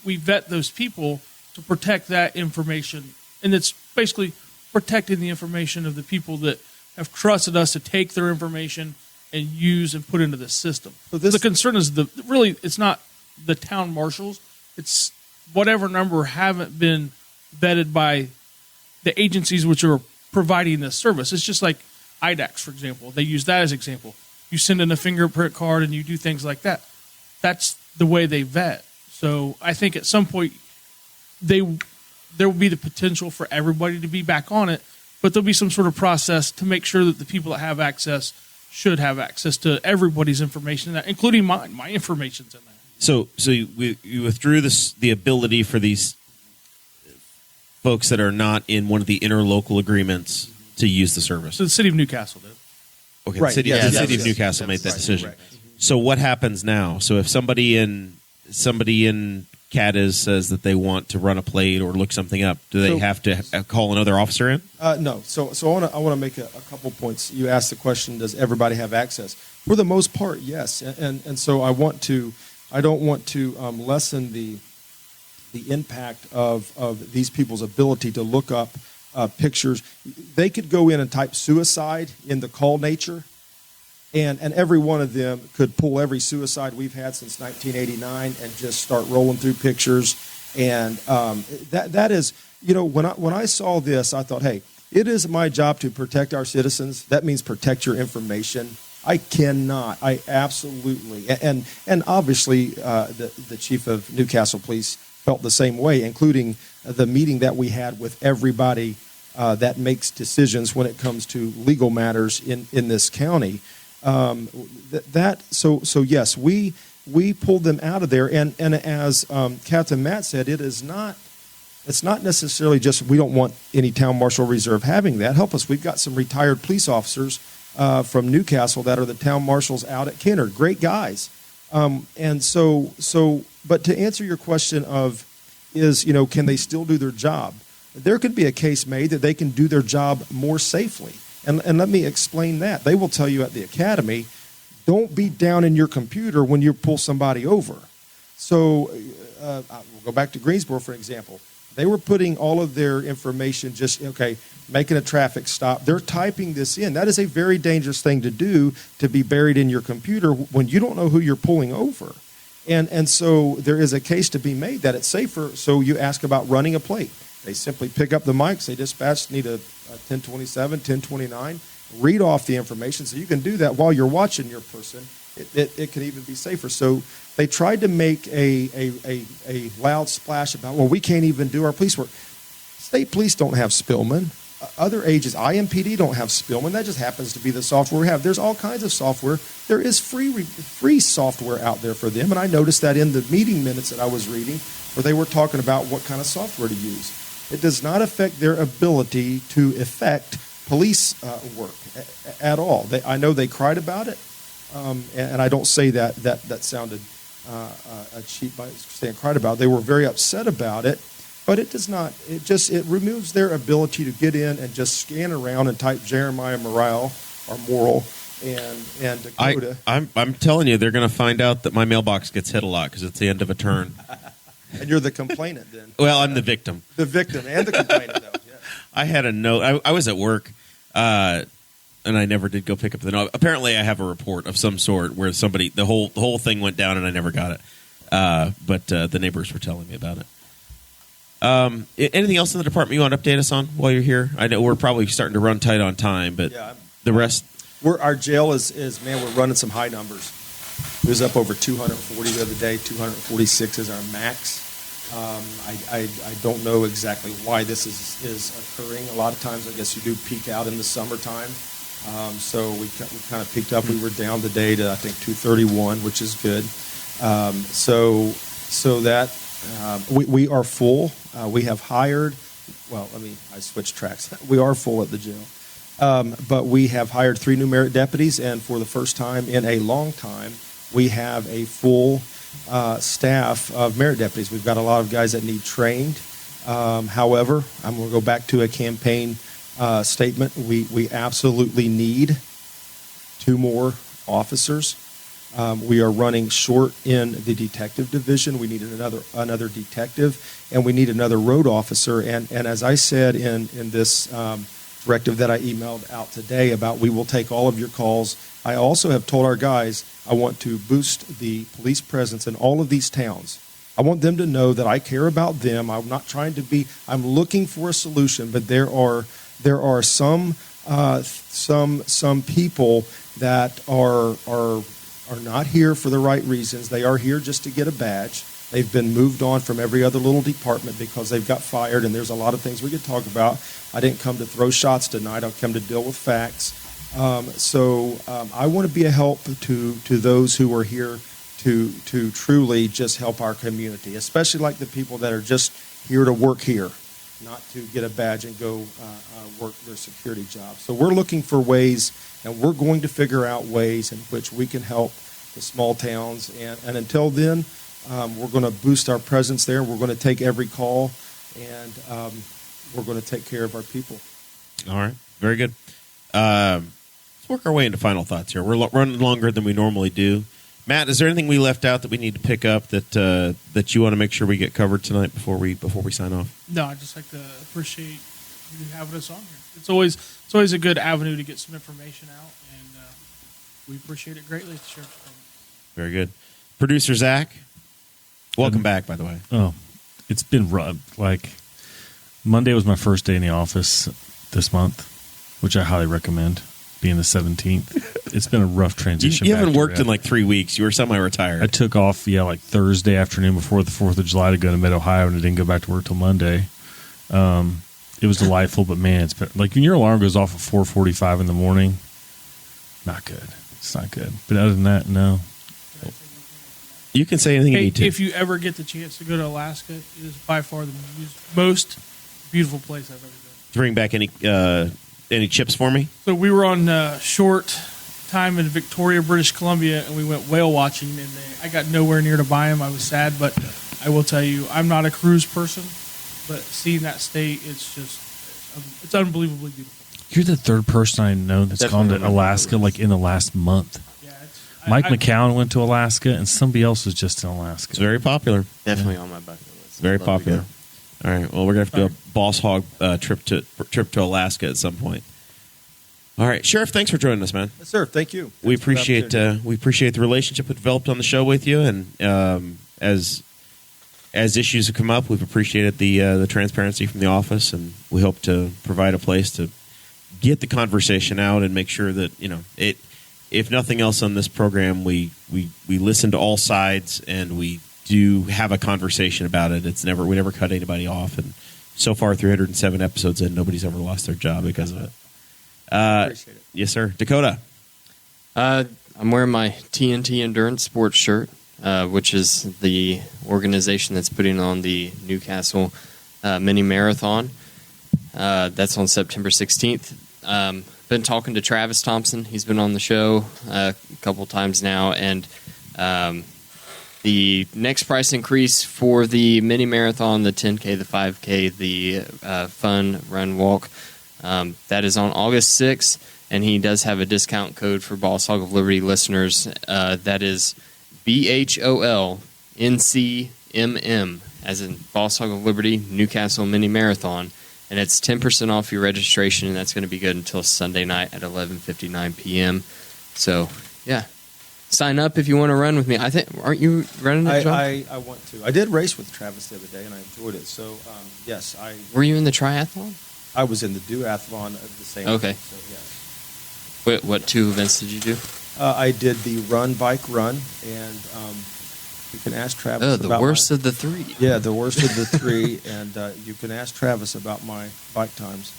We vet those people to protect that information, and it's basically protecting the information of the people that have trusted us to take their information and use and put into the system. So the concern is it's not the town marshals, it's whatever number haven't been vetted by the agencies which are providing this service. It's just like IDAX, for example. They use that as an example. You send in a fingerprint card and you do things like that. That's the way they vet. So I think at some point there will be the potential for everybody to be back on it, but there'll be some sort of process to make sure that the people that have access should have access to everybody's information, including mine. My information's in there. So you withdrew the ability for these folks that are not in one of the interlocal agreements to use the service. So the city of Newcastle did. Okay, right. the city of Newcastle made that decision. Correct. So what happens now? So if somebody in Cadiz says that they want to run a plate or look something up, do they have to call another officer in? No. So I want to make a couple points. You asked the question: does everybody have access? For the most part, yes. And so I don't want to lessen the impact of these people's ability to look up pictures. They could go in and type suicide in the call nature, and every one of them could pull every suicide we've had since 1989 and just start rolling through pictures. And that is, when I saw this, I thought, hey, it is my job to protect our citizens. That means protect your information. I absolutely, and obviously the chief of Newcastle Police felt the same way, including the meeting that we had with everybody that makes decisions when it comes to legal matters in this county. So yes, we pulled them out of there, and as Captain Matt said, it's not necessarily just we don't want any town marshal reserve having that. Help us, we've got some retired police officers from Newcastle that are the town marshals out at Kenner, great guys. And so, but to answer your question of can they still do their job? There could be a case made that they can do their job more safely. And let me explain that. They will tell you at the academy, don't be down in your computer when you pull somebody over. So we'll go back to Greensboro, for example. They were putting all of their information making a traffic stop. They're typing this in. That is a very dangerous thing to do, to be buried in your computer when you don't know who you're pulling over. And so there is a case to be made that it's safer. So you ask about running a plate. They simply pick up the mic, say, dispatch, need a 1027, 1029, read off the information. So you can do that while you're watching your person. It can even be safer. So they tried to make a loud splash about, we can't even do our police work. State police don't have Spillman. Other agencies, IMPD don't have Spillman. That just happens to be the software we have. There's all kinds of software. There is free software out there for them. And I noticed that in the meeting minutes that I was reading, where they were talking about what kind of software to use. It does not affect their ability to effect police work at all. I know they cried about it, and I don't say that sounded cheap by saying cried about it. They were very upset about it, but it does not. It removes their ability to get in and just scan around and type Jeremiah Morrell or Morrell and Dakota. I'm telling you, they're going to find out that my mailbox gets hit a lot because it's the end of a turn. And you're the complainant then. Well, I'm the victim. The victim and the complainant, though. Yeah. I had a note. I was at work, and I never did go pick up the note. Apparently, I have a report of some sort where the whole thing went down, and I never got it. But the neighbors were telling me about it. Anything else in the department you want to update us on while you're here? I know we're probably starting to run tight on time, but the rest. Our jail is we're running some high numbers. It was up over 240 the other day. 246 is our max. I don't know exactly why this is occurring. A lot of times, I guess you do peak out in the summertime. So we kind of peaked up. We were down today to, I think, 231, which is good. So that we are full. We have hired. Well, I switched tracks. We are full at the jail. But we have hired 3 new merit deputies, and for the first time in a long time, we have a full staff of merit deputies. We've got a lot of guys that need trained. However, I'm going to go back to a campaign statement. We absolutely need 2 more officers. We are running short in the detective division. We need another detective, and we need another road officer. And as I said in this directive that I emailed out today about we will take all of your calls, I also have told our guys I want to boost the police presence in all of these towns. I want them to know that I care about them. I'm not trying to be. I'm looking for a solution, but there are some people that are not here for the right reasons. They are here just to get a badge. They've been moved on from every other little department because they've got fired, and there's a lot of things we could talk about. I didn't come to throw shots tonight. I've come to deal with facts. So I want to be a help to those who are here to truly just help our community, especially like the people that are just here to work here, not to get a badge and go work their security job. So we're looking for ways, and we're going to figure out ways in which we can help the small towns. And until then, we're going to boost our presence there. We're going to take every call, and we're going to take care of our people. All right. Very good. Let's work our way into final thoughts here. We're running longer than we normally do. Matt, is there anything we left out that we need to pick up that you want to make sure we get covered tonight before we sign off? No, I'd just like to appreciate you having us on here. It's always a good avenue to get some information out, and we appreciate it greatly at the Sheriff's Department. Very good. Producer Zach, welcome back, by the way. Oh, it's been rough. Like, Monday was my first day in the office this month, which I highly recommend, being the 17th. It's been a rough transition. You haven't worked in like 3 weeks. You were semi-retired. I took off, like Thursday afternoon before the 4th of July to go to Mid-Ohio, and I didn't go back to work till Monday. it was delightful. But man, it's been, like when your alarm goes off at 4:45 in the morning, not good. It's not good. But other than that, no. You can say anything you Hey, need to. if you ever get the chance to go to Alaska, it is by far the most beautiful place I've ever been. Bring back any chips for me? So we were on short time in Victoria, British Columbia, and we went whale watching, and I got nowhere near to buy them. I was sad, but I will tell you, I'm not a cruise person, but seeing that state, it's unbelievably beautiful. You're the third person I know that's Definitely gone to Alaska like in the last month. Yeah, Mike McCown went to Alaska, and somebody else was just in Alaska. It's very popular. Definitely on my bucket list. It's very I'd love to popular. go. All right. Well, we're gonna have to do a Boss Hog trip to Alaska at some point. All right, Sheriff. Thanks for joining us, man. Yes, sir. Thank you. We Thanks for the opportunity. appreciate the relationship we developed on the show with you, and as issues have come up, we've appreciated the transparency from the office, and we hope to provide a place to get the conversation out and make sure that it. If nothing else on this program, we listen to all sides and we do have a conversation about it. We never cut anybody off, and so far 307 episodes in, nobody's ever lost their job because of it. Appreciate it. Yes, sir. Dakota. I'm wearing my TNT Endurance Sports shirt, which is the organization that's putting on the Newcastle Mini Marathon. That's on September 16th. Been talking to Travis Thompson. He's been on the show a couple times now, and the next price increase for the mini marathon, the 10K, the 5K, the fun run walk, that is on August 6th, and he does have a discount code for Boss Hog of Liberty listeners. That is BHOLNCMM, as in Boss Hog of Liberty Newcastle Mini Marathon. And it's 10% off your registration, and that's going to be good until Sunday night at 11:59 p.m. So, yeah. Sign up if you want to run with me. I think, aren't you running it, John? I want to. I did race with Travis the other day, and I enjoyed it. So, yes, Were you in the triathlon? I was in the duathlon at the same Okay. time. So, yes. What 2 events did you do? I did the bike run, and you can ask Travis Oh, the about worst of the 3. Yeah, the worst of the 3, and you can ask Travis about my bike times.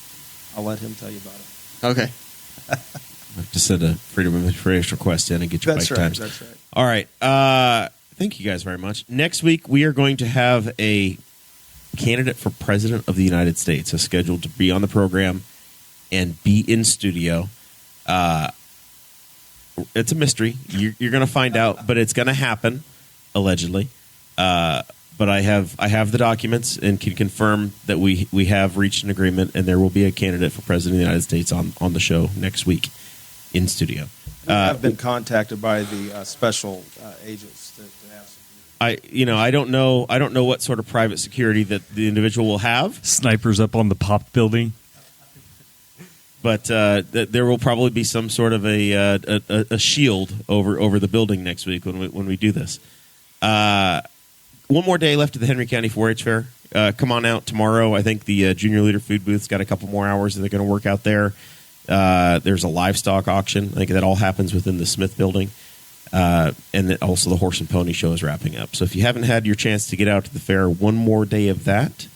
I'll let him tell you about it. Okay. I have to send a Freedom of Information request in and get your That's bike right. times. That's right. All right. Thank you guys very much. Next week, we are going to have a candidate for President of the United States scheduled to be on the program and be in studio. It's a mystery. You're going to find out, but it's going to happen, allegedly. But I have the documents and can confirm that we have reached an agreement, and there will be a candidate for President of the United States on the show next week in studio. I've been contacted by the special agents to have some. I don't know what sort of private security that the individual will have, Snipers up on the pop building. but there will probably be some sort of a shield over the building next week when we do this. One more day left at the Henry County 4-H Fair. Come on out tomorrow. I think the Junior Leader Food Booth's got a couple more hours that they're going to work out there. There's a livestock auction. I think that all happens within the Smith Building. And then also the Horse and Pony Show is wrapping up. So if you haven't had your chance to get out to the fair, one more day of that.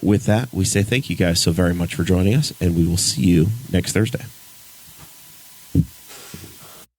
With that, we say thank you guys so very much for joining us, and we will see you next Thursday.